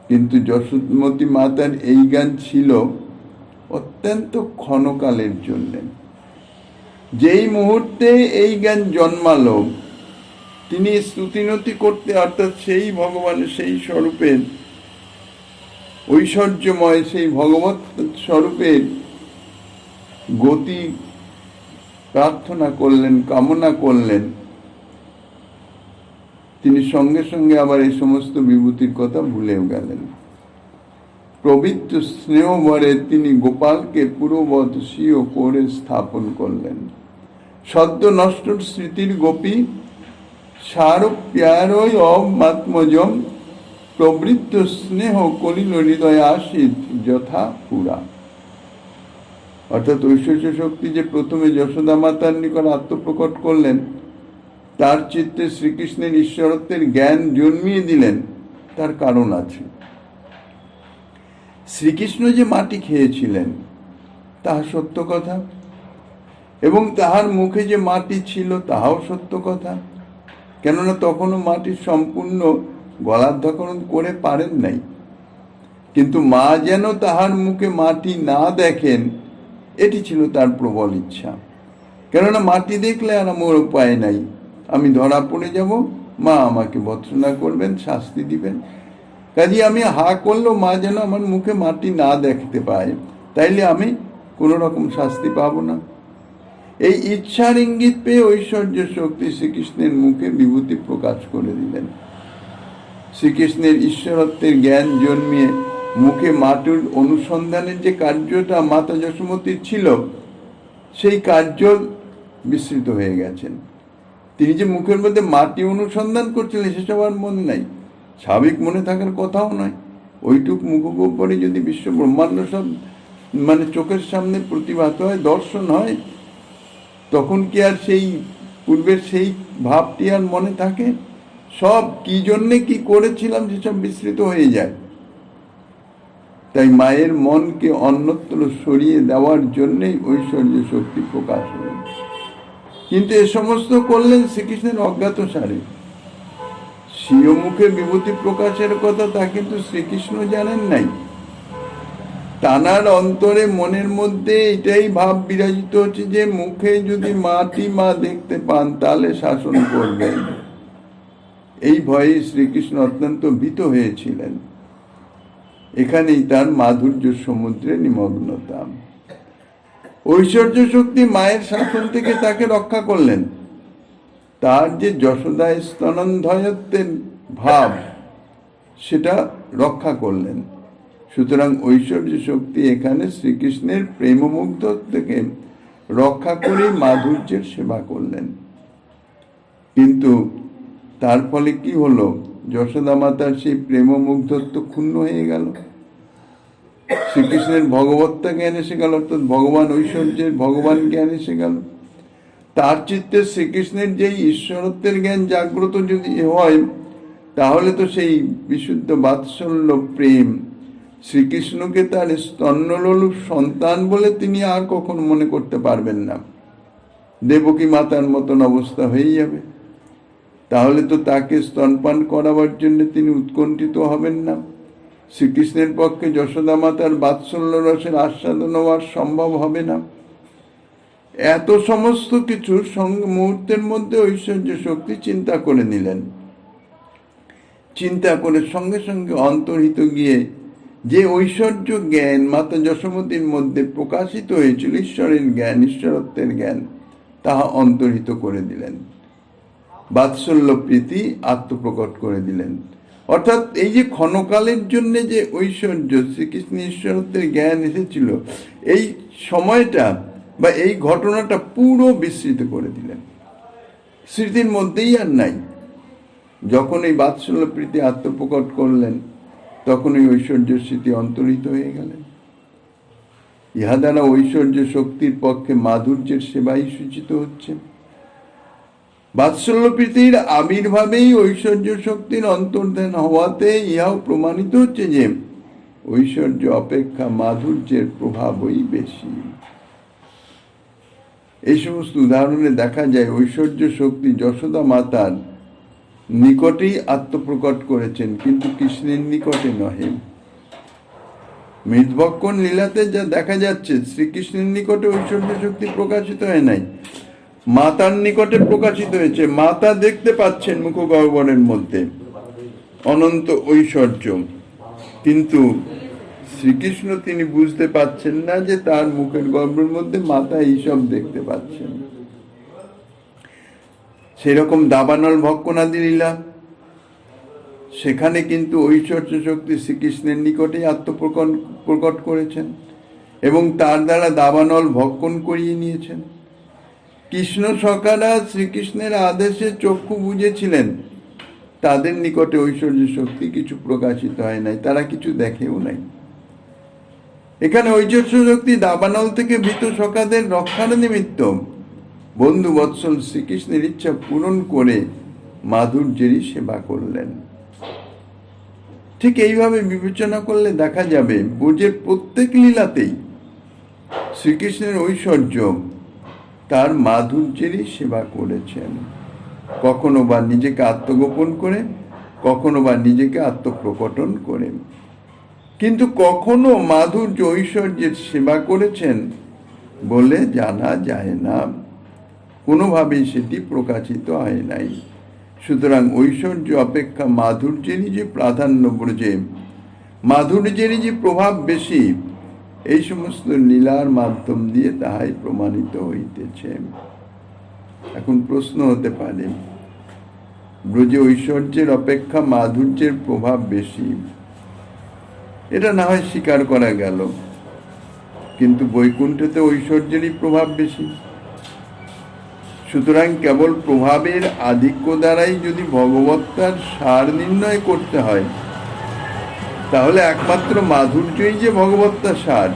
কিন্তু যশোমতী মাতার এই জ্ঞান ছিল অত্যন্ত ক্ষণকালের জন্য। যেই মুহূর্তে এই জ্ঞান জন্মালো, তিনি স্তুতিনতি করতে, অর্থাৎ সেই ভগবানের সেই স্বরূপের ঐশ্বর্যময় সেই ভগবত স্বরূপের গতি প্রার্থনা করলেন, কামনা করলেন। তিনি সঙ্গে সঙ্গে আবার এই সমস্ত বিভূতির কথা ভুলেও গেলেন। প্রবৃত্ত স্নেহভরে তিনি গোপালকে পূর্ববৎ স্বীয় করে স্থাপন করলেন। সদ্য নষ্ট স্মৃতির গোপী সারপ্যারয় অমাত্মজম প্রবৃত্ত স্নেহ কলিল হৃদয় আসিত যথা পুরা। অর্থাৎ ঐশ্বর্য শক্তি যে প্রথমে যশোদা মাতার নিকট আত্মপ্রকট করলেন, তার চিত্তে শ্রীকৃষ্ণের ঈশ্বরত্বের জ্ঞান জন্মিয়ে দিলেন, তার কারণ আছে। শ্রীকৃষ্ণ যে মাটি খেয়েছিলেন তাহা সত্য কথা, এবং তাহার মুখে যে মাটি ছিল তাহাও সত্য কথা। কেননা তখনও মাটির সম্পূর্ণ গলাধঃকরণ করে পারেন নাই। কিন্তু মা যেন তাহার মুখে মাটি না দেখেন, এটি ছিল তার প্রবল ইচ্ছা। কেননা মাটি দেখলে আর আমার উপায় নাই, আমি ধরা পড়ে যাব, মা আমাকে ভৎসনা করবেন, শাস্তি দিবেন। কাজে আমি হা করলেও মা যেন আমার মুখে মাটি না দেখতে পায়, তাইলে আমি কোনো রকম শাস্তি পাবো না। এই ইচ্ছার ইঙ্গিত পেয়ে ঐশ্বর্য শক্তি শ্রীকৃষ্ণের মুখে বিভূতি প্রকাশ করে দিলেন। শ্রীকৃষ্ণের ঈশ্বরত্বের জ্ঞান জন্মিয়ে মুখে মাটির অনুসন্ধানের যে কার্যটা মাতা যশোমতীর ছিল, সেই কার্য বিস্মৃত হয়ে গেছেন। তিনি যে মুখের মধ্যে মাটি অনুসন্ধান করছিলেন সেসব আর মনে নাই, স্বাভাবিক মনে থাকার কথাও নয়। ওইটুক মুখগোপরে যদি বিশ্ব ব্রহ্মাণ্ড সব চোখের সামনে প্রতিভাত হয়, দর্শন হয়, তখন কি আর সেই পূর্বের সেই ভাবটি আর মনে থাকে? সব কি জন্যে কি করেছিলাম সেসব বিস্মৃত হয়ে যায়। তাই মায়ের মনকে অন্যত্র সরিয়ে দেওয়ার জন্যই ঐশ্বর্য শক্তি প্রকাশ হলেন। কিন্তু এ সমস্ত করলেন শ্রীকৃষ্ণের অজ্ঞাত সারে। স্বীয় মুখে বিভূতি প্রকাশের কথা তা কিন্তু শ্রীকৃষ্ণ জানেন নাই। তানার অন্তরে মনের মধ্যে এটাই ভাব বিরাজিত হচ্ছে যে মুখে যদি মাটি মা দেখতে পান তাহলে শাসন করবেন। এই ভয়ে শ্রীকৃষ্ণ অত্যন্ত ভীত হয়েছিলেন। এখানেই তার মাধুর্য সমুদ্রে নিমগ্নতা। ঐশ্বর্য শক্তি মায়ের শাসন থেকে তাকে রক্ষা করলেন। তার যে যশোদায় স্তনন্ধয়ত্বের ভাব সেটা রক্ষা করলেন। সুতরাং ঐশ্বর্য শক্তি এখানে শ্রীকৃষ্ণের প্রেমমুগ্ধ থেকে রক্ষা করে মাধুর্যের সেবা করলেন। কিন্তু তার ফলে কি হলো? যশোদা মাতার সেই প্রেমমুগ্ধত্ব ক্ষুণ্ণ হয়ে গেল। শ্রীকৃষ্ণের ভগবত্তা জ্ঞান এসে গেল, অর্থাৎ ভগবান ঐশ্বর্যের ভগবান জ্ঞান এসে গেল। তার চিত্তে শ্রীকৃষ্ণের যেই ঈশ্বরত্বের জ্ঞান জাগ্রত যদি হয়, তাহলে তো সেই বিশুদ্ধ বাৎসল্য প্রেম শ্রীকৃষ্ণকে তার স্তন্যলোলুপ সন্তান বলে তিনি আর কখনো মনে করতে পারবেন না। দেবকী মাতার মতন অবস্থা হয়ে যাবে। তাহলে তো তাকে স্তনপান করাবার জন্য তিনি উৎকণ্ঠিত হবেন না। শ্রীকৃষ্ণের পক্ষে যশোদা মাতার বাৎসল্য রসের আস্বাদন হওয়ার সম্ভব হবে না। এত সমস্ত কিছুর সঙ্গে মুহূর্তের মধ্যে ঐশ্বর্য শক্তি চিন্তা করে নিলেন। চিন্তা করে সঙ্গে সঙ্গে অন্তর্হিত গিয়ে যে ঐশ্বর্য জ্ঞান মাতা যশোমতীর মধ্যে প্রকাশিত হয়েছিল, ঈশ্বরের জ্ঞান, ঈশ্বরত্বের জ্ঞান, তাহা অন্তর্হিত করে দিলেন। বাৎসল্য প্রীতি আত্মপ্রকট করে দিলেন। অর্থাৎ এই যে ক্ষণকালের জন্য যে ঐশ্বর্য শ্রীকৃষ্ণ ঈশ্বরত্বের জ্ঞান এসেছিল, এই সময়টা বা এই ঘটনাটা পুরো বিস্মৃত করে দিলেন। স্মৃতির মধ্যেই আর নাই। যখন এই বাৎসল্য প্রীতি আত্মপ্রকট করলেন, তখন ওই ঐশ্বর্য স্মৃতি অন্তর্হিত হয়ে গেলেন। ইহা দ্বারা ঐশ্বর্য শক্তির পক্ষে মাধুর্যের সেবাই সূচিত হচ্ছে। বাৎসল্য প্রীতির আবির্ভাবেই ঐশ্বর্য শক্তির অন্তর্ধান হওয়াতে ইহাও প্রমাণিত হচ্ছে যে ঐশ্বর্য অপেক্ষা মাধুর্যের প্রভাবই বেশি। এই সমস্ত উদাহরণে দেখা যায় ঐশ্বর্য শক্তি যশোদা মাতার নিকটেই আত্মপ্রকট করেছেন, কিন্তু কৃষ্ণের নিকটে নহে। মৃতভক্ষণ লীলাতে যা দেখা যাচ্ছে, শ্রীকৃষ্ণের নিকটে ঐশ্বর্য শক্তি প্রকাশিত হয় নাই, মাতার নিকটে প্রকাশিত হয়েছে। মাতা দেখতে পাচ্ছেন মুখগহ্বরের মধ্যে অনন্ত ঐশ্বর্য, কিন্তু শ্রীকৃষ্ণ তিনি বুঝতে পাচ্ছেন না যে তার মুখের গহ্বরের মধ্যে মাতা এইসব দেখতে পাচ্ছেন। সেরকম দাবানল ভক্ষণাদি লীলা, সেখানে কিন্তু ঐশ্বর্য শক্তি শ্রীকৃষ্ণের নিকটে আত্মপ্রকট করেছেন এবং তার দ্বারা দাবানল ভক্ষণ করিয়ে নিয়েছেন। কৃষ্ণ সখারা শ্রীকৃষ্ণের আদেশে চক্ষু বুঝেছিলেন, তাদের নিকটে ঐশ্বর্য শক্তি কিছু প্রকাশিত হয় নাই, তারা কিছু দেখেও নাই। এখানে ঐশ্বর্য শক্তি দাবানল থেকে ভীত সখাদের রক্ষার নিমিত্ত বন্ধু বৎসল শ্রীকৃষ্ণের ইচ্ছা পূরণ করে মাধুর্যেরই সেবা করলেন। ঠিক এইভাবে বিবেচনা করলে দেখা যাবে ব্রজের প্রত্যেক লীলাতেই শ্রীকৃষ্ণের ঐশ্বর্য তার মাধুর্যেরই সেবা করেছেন। কখনো বা নিজেকে আত্মগোপন করে, কখনো বা নিজেকে আত্মপ্রকটন করে, কিন্তু কখনো মাধুর্য ঐশ্বর্যের সেবা করেছেন বলে জানা যায় না। কোনোভাবেই সেটি প্রকাশিত হয় নাই। সুতরাং ঐশ্বর্য অপেক্ষা মাধুর্যেরই যে প্রাধান্য ব্রজে, মাধুর্যেরই যে প্রভাব বেশি, এই সমস্ত লীলার মাধ্যম দিয়ে তাহাই প্রমাণিত হইতেছে। এখন প্রশ্ন হতে পারে, ব্রজে ঐশ্বর্যের অপেক্ষা মাধুর্যের প্রভাব বেশি, এটা না হয় স্বীকার করা গেল, কিন্তু বৈকুণ্ঠেতে ঐশ্বর্যেরই প্রভাব বেশি। সুতরাং কেবল প্রভাবের আধিক্য দ্বারাই যদি ভগবত্তার সার নির্ণয় করতে হয়, তাহলে একমাত্র মাধুর্যই যে ভগবত্তার সার,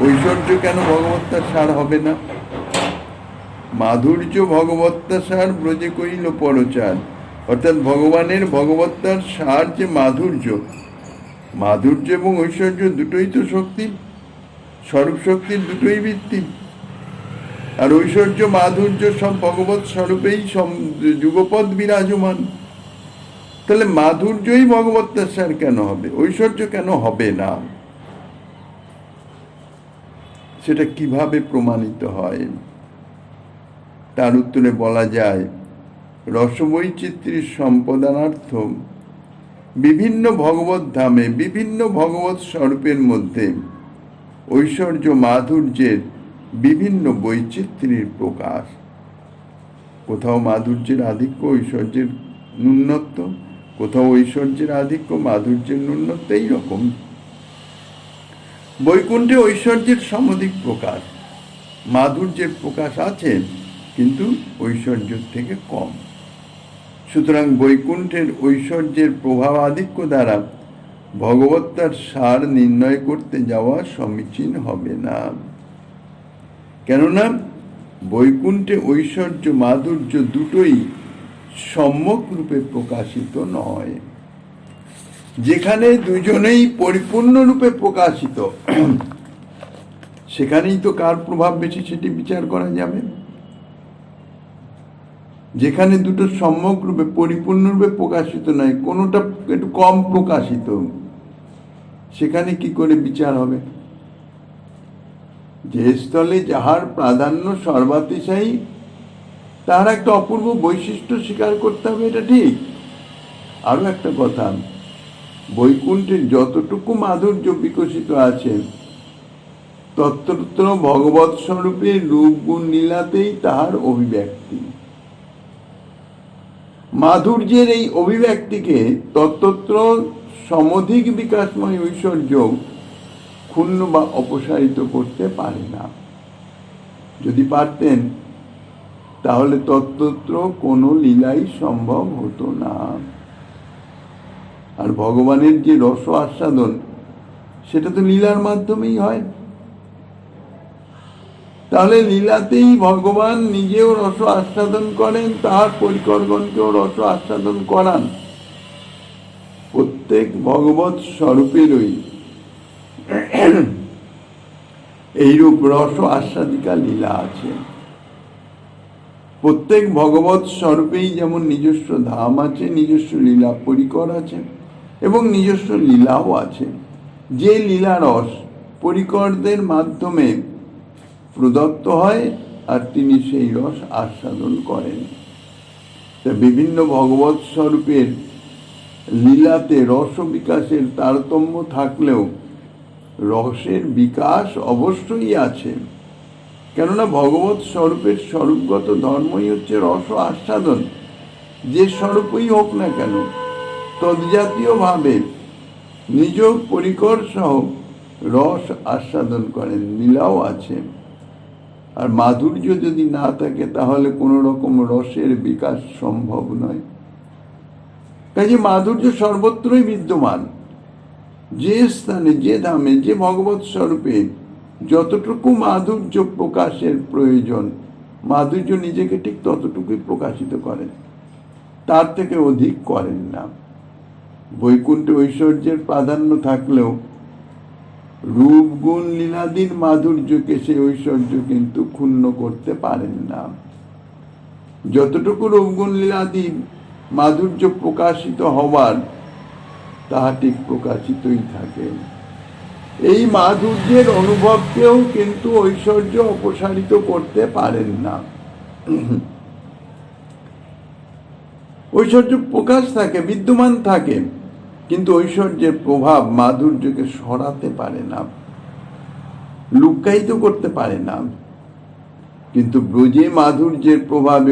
ঐশ্বর্য কেন ভগবত্তার সার হবে না? মাধুর্য ভগবত্তার সার ব্রজে কইল পরচার, অর্থাৎ ভগবানের ভগবত্তার সার যে মাধুর্য, মাধুর্য এবং ঐশ্বর্য দুটোই তো শক্তি, স্বরূপ শক্তির দুটোই ভিত্তি। আর ঐশ্বর্য মাধুর্য সব ভগবত স্বরূপেই যুগপদ বিরাজমান। তাহলে মাধুর্যই ভগবত্তার সার কেন হবে, ঐশ্বর্য কেন হবে না? সেটা কিভাবে প্রমাণিত হয়? তার উত্তরে বলা যায়, রসবৈচিত্র্যের সম্পাদনার্থ বিভিন্ন ভগবত ধামে বিভিন্ন ভগবত স্বরূপের মধ্যে ঐশ্বর্য মাধুর্যের বিভিন্ন বৈচিত্র্যের প্রকাশ। কোথাও মাধুর্যের আধিক্য, ঐশ্বর্যের ন্যূনত্ব, কোথাও ঐশ্বর্যের আধিক্য, মাধুর্যের ন্যূনত্ব, এইরকম। বৈকুণ্ঠে ঐশ্বর্যের সমধিক প্রকাশ, মাধুর্যের প্রকাশ আছে, কিন্তু ঐশ্বর্যের থেকে কম। সুতরাং বৈকুণ্ঠের ঐশ্বর্যের প্রভাব আধিক্য দ্বারা ভগবত্তার সার নির্ণয় করতে যাওয়া সমীচীন হবে না। কেননা বৈকুণ্ঠে ঐশ্বর্য মাধুর্য দুটোই সম্যক রূপে প্রকাশিত নয়। যেখানে দুজনেই পরিপূর্ণ রূপে প্রকাশিত, সেখানেই তো কার প্রভাব বেশি সেটি বিচার করা যাবে। যেখানে দুটো সম্যক রূপে পরিপূর্ণরূপে প্রকাশিত নয়, কোনোটা একটু কম প্রকাশিত, সেখানে কি করে বিচার হবে? যে স্থলে যাহার প্রাধান্য সর্বাতিশয়ী, তার একটা অপূর্ব বৈশিষ্ট্য স্বীকার করতে হবে, এটা ঠিক। আরো একটা কথা, বৈকুণ্ঠের যতটুকু মাধুর্য বিকশিত আছে, তত্ত্বত্র ভগবৎ স্বরূপে রূপ গুণ লীলাতেই তাহার অভিব্যক্তি। মাধুর্যের এই অভিব্যক্তিকে তত্ত্বত্র সমধিক বিকাশময় ঐশ্বর্য ক্ষুণ্ণ বা অপসারিত করতে পারে না। যদি পারতেন, তাহলে তত্ত্বত্র কোনো লীলাই সম্ভব হতো না। আর ভগবানের যে রস আস্বাদন, সেটা তো লীলার মাধ্যমেই হয়। তাহলে লীলাতেই ভগবান নিজেও রস আস্বাদন করেন, তাহার পরিকরগণকেও রস আস্বাদন করান। প্রত্যেক ভগবৎ স্বরূপেরই এইরূপ রস আস্বাদিকা লীলা আছে। প্রত্যেক ভগবৎ স্বরূপেই যেমন নিজস্ব ধাম আছে, নিজস্ব লীলা পরিকর আছে, এবং নিজস্ব লীলাও আছে। যে লীলা রস পরিকরদের মাধ্যমে প্রদত্ত হয়, আর তিনি সেই রস আস্বাদন করেন। বিভিন্ন ভগবৎ স্বরূপের লীলাতে রস বিকাশের তারতম্য থাকলেও রসের বিকাশ অবশ্যই আছে। কেননা ভগবৎ স্বরূপের স্বরূপগত ধর্মই হচ্ছে রস আস্বাদন। যে স্বরূপই হোক না কেন, তদ্জাতীয় ভাবে নিজ পরিকর সহ রস আস্বাদন করেন, লীলাও আছে। আর মাধুর্য যদি না থাকে, তাহলে কোনো রকম রসের বিকাশ সম্ভব নয়। কাজে মাধুর্য সর্বত্রই বিদ্যমান। যে স্থানে, যে ধামে, যে ভগবৎ স্বরূপে যতটুকু মাধুর্য প্রকাশের প্রয়োজন, মাধুর্য নিজেকে ঠিক ততটুকুই প্রকাশিত করেন, তার থেকে অধিক করেন না। বৈকুণ্ঠে ঐশ্বর্যের প্রাধান্য থাকলেও রূপ গুণ লীলাদির মাধুর্যকে সেই ঐশ্বর্য কিন্তু ক্ষুণ্ণ করতে পারেন না। যতটুকু রূপ গুণ লীলাদির মাধুর্য প্রকাশিত হবার, তাহা ঠিক প্রকাশিতই থাকে। এই মাধুর্যের অনুভবকেও কিন্তু ঐশ্বর্য অপসারিত করতে পারেন না। ঐশ্বর্য প্রকাশ থাকে, বিদ্যমান থাকে, কিন্তু ঐশ্বর্যের প্রভাব মাধুর্যকে সরাতে পারে না। লুক্কায়িত করতে পারে না। কিন্তু ব্রজে মাধুর্যের প্রভাবে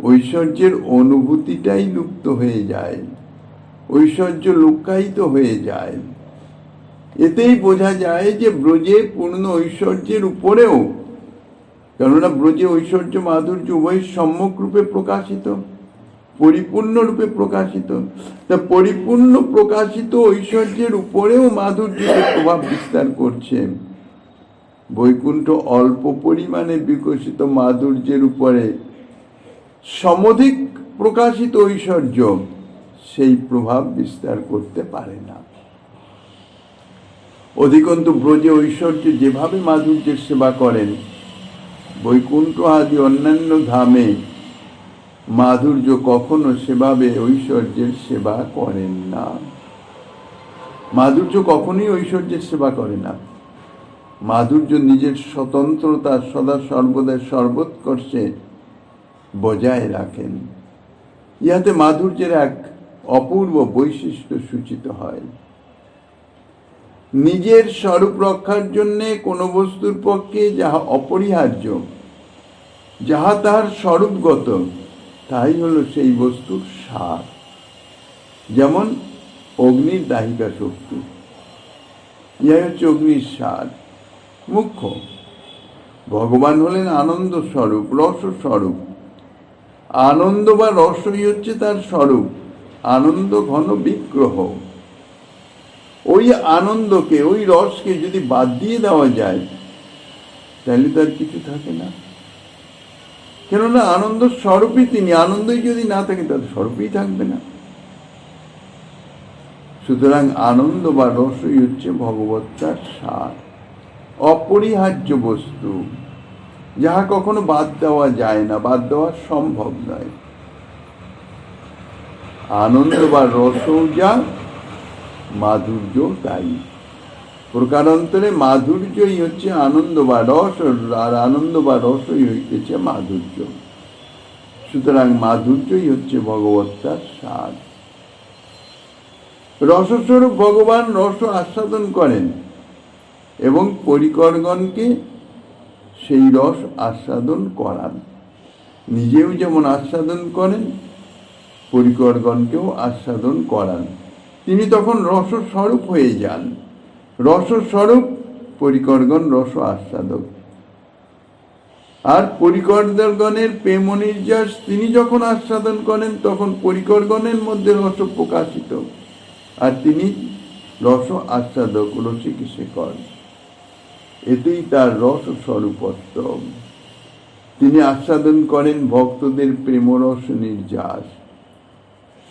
ঐশ্বর্যের অনুভূতিটাই লুপ্ত হয়ে যায়, ঐশ্বর্য লুক্কায়িত হয়ে যায়। এতেই বোঝা যায় যে ব্রজে পূর্ণ ঐশ্বর্যের উপরেও, কেননা ব্রজে ঐশ্বর্য মাধুর্য উভয় সম্যক রূপে প্রকাশিত, পরিপূর্ণ রূপে প্রকাশিত। তা পরিপূর্ণ প্রকাশিত ঐশ্বর্যের উপরেও মাধুর্যের প্রভাব বিস্তার করছে। বৈকুণ্ঠ অল্প পরিমাণে বিকশিত মাধুর্যের উপরে সমধিক প্রকাশিত ঐশ্বর্য সেই প্রভাব বিস্তার করতে পারে না। অধিকন্তু ব্রজে ঐশ্বর্য যেভাবে মাধুর্যের সেবা করেন, বৈকুণ্ঠ আদি অন্যান্য ধামে মাধুর্য কখনো সেভাবে ঐশ্বর্যের সেবা করেন না। মাধুর্য কখনোই ঐশ্বর্যের সেবা করে না। মাধুর্য নিজের স্বতন্ত্রতা সদা সর্বদা সর্বোৎকর্ষে বজায় রাখেন। ইহাতে মাধুর্যের এক অপূর্ব বৈশিষ্ট্য সূচিত হয়। নিজের স্বরূপ রক্ষার জন্য কোনো বস্তুর পক্ষে যাহা অপরিহার্য, যাহা তাহার স্বরূপগত, তাই হলো সেই বস্তুর সার। যেমন অগ্নির দাহিকা শক্তি, ইহাই হচ্ছে অগ্নির সার, মুখ্য। ভগবান হলেন আনন্দ স্বরূপ, রস স্বরূপ। আনন্দ বা রসই হচ্ছে তার স্বরূপ, আনন্দ ঘন বিগ্রহ। ওই আনন্দকে, ওই রসকে যদি বাদ দিয়ে দেওয়া যায়, তাহলে তার কিছু থাকে না। কেননা আনন্দ স্বরূপই তিনি, আনন্দই যদি না থাকে তার স্বরূপই থাকবে না। সুতরাং আনন্দ বা রসই হচ্ছে ভগবত্তার সার, অপরিহার্য বস্তু, যাহা কখনো বাদ দেওয়া যায় না, বাদ দেওয়া সম্ভব নয়। আনন্দ বা রসও যা, মাধুর্য তাই। প্রকারান্তরে মাধুর্যই হচ্ছে আনন্দ বা রস, আর আনন্দ বা রসই হইতেছে মাধুর্য। সুতরাং মাধুর্যই হচ্ছে ভগবত্তার সার। রসস্বরূপ ভগবান রস আস্বাদন করেন এবং পরিকরগণকে সেই রস আস্বাদন করান। নিজেও যেমন আস্বাদন করেন, পরিকরগণকেও আস্বাদন করান। তিনি তখন রসস্বরূপ হয়ে যান। রসস্বরূপ, পরিকরগণ রস আস্বাদক। আর পরিকরগণের প্রেম নির্যাস তিনি যখন আস্বাদন করেন, তখন পরিকরগণের মধ্যে রস প্রকাশিত, আর তিনি রস আস্বাদক, রসিক শেখর। এতেই তার রস স্বরূপত্ব। তিনি আস্বাদন করেন ভক্তদের প্রেমরস নির্যাস,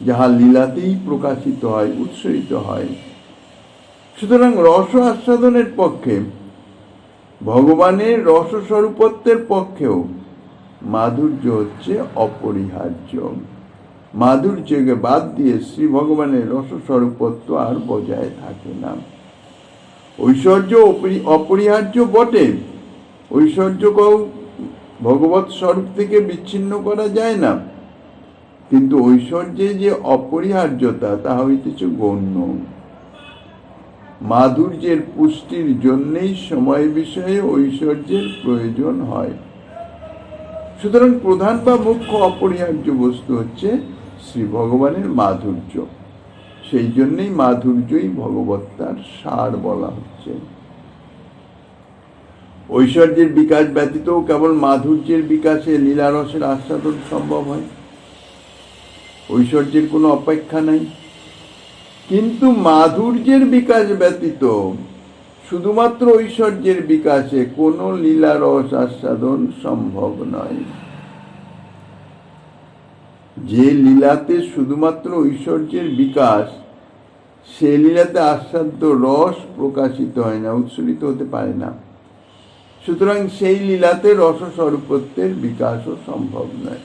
যাহা লীলাতেই প্রকাশিত হয়, উৎসরিত হয়। সুতরাং রস আস্বাদনের পক্ষে, ভগবানের রসস্বরূপত্বের পক্ষেও মাধুর্য হচ্ছে অপরিহার্য। মাধুর্যকে বাদ দিয়ে শ্রী ভগবানের রসস্বরূপত্ব আর বজায় থাকে না। ঐশ্বর্য অপরিহার্য বটে, ঐশ্বর্যকেও ভগবৎ স্বরূপ থেকে বিচ্ছিন্ন করা যায় না, কিন্তু ঐশ্বর্যে যে অপরিহার্যতা, তাহা হইতেছে গৌণ। মাধুর্যের পুষ্টির জন্যেই সময় বিষয়ে ঐশ্বর্যের প্রয়োজন হয়। সুতরাং প্রধান বা মুখ্য অপরিহার্য বস্তু হচ্ছে শ্রী ভগবানের মাধুর্য। সেই জন্যই মাধুর্যই ভগবত্তার সার বলা হচ্ছে। ঐশ্বর্যের বিকাশ ব্যতীত কেবল মাধুর্যের বিকাশে লীলারসের আস্বাদন সম্ভব হয়। ঐশ্বর্যের কোনো অপেক্ষা নাই। কিন্তু মাধুর্যের বিকাশ ব্যতীত শুধুমাত্র ঐশ্বর্যের বিকাশে কোনো লীলারস আস্বাদন সম্ভব নয়। যে লীলাতে শুধুমাত্র ঐশ্বর্যের বিকাশ, সে লীলাতে আস্বাদ্য রস প্রকাশিত হয় না, উৎসরিত হতে পারে না। সুতরাং সেই লীলাতে রসস্বরূপত্বের বিকাশও সম্ভব নয়।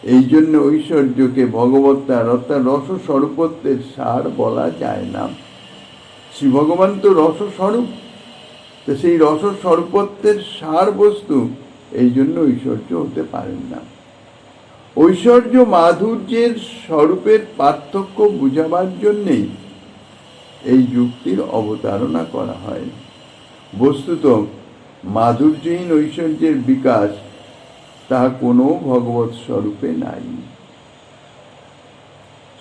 এই জন্য ঐশ্বর্যকে ভগবত্তার অর্থাৎ রসস্বরূপত্বের সার বলা যায় না। শ্রী ভগবান তো রসস্বরূপ, তো সেই রসস্বরূপত্বের সার বস্তু, এই জন্য ঐশ্বর্য হতে পারেন না। ঐশ্বর্য মাধুর্যের স্বরূপের পার্থক্য বুঝাবার জন্যেই এই যুক্তির অবতারণা করা হয়। বস্তুত মাধুর্যহীন ঐশ্বর্যের বিকাশ তাহা কোনো ভগবৎ স্বরূপে নাই।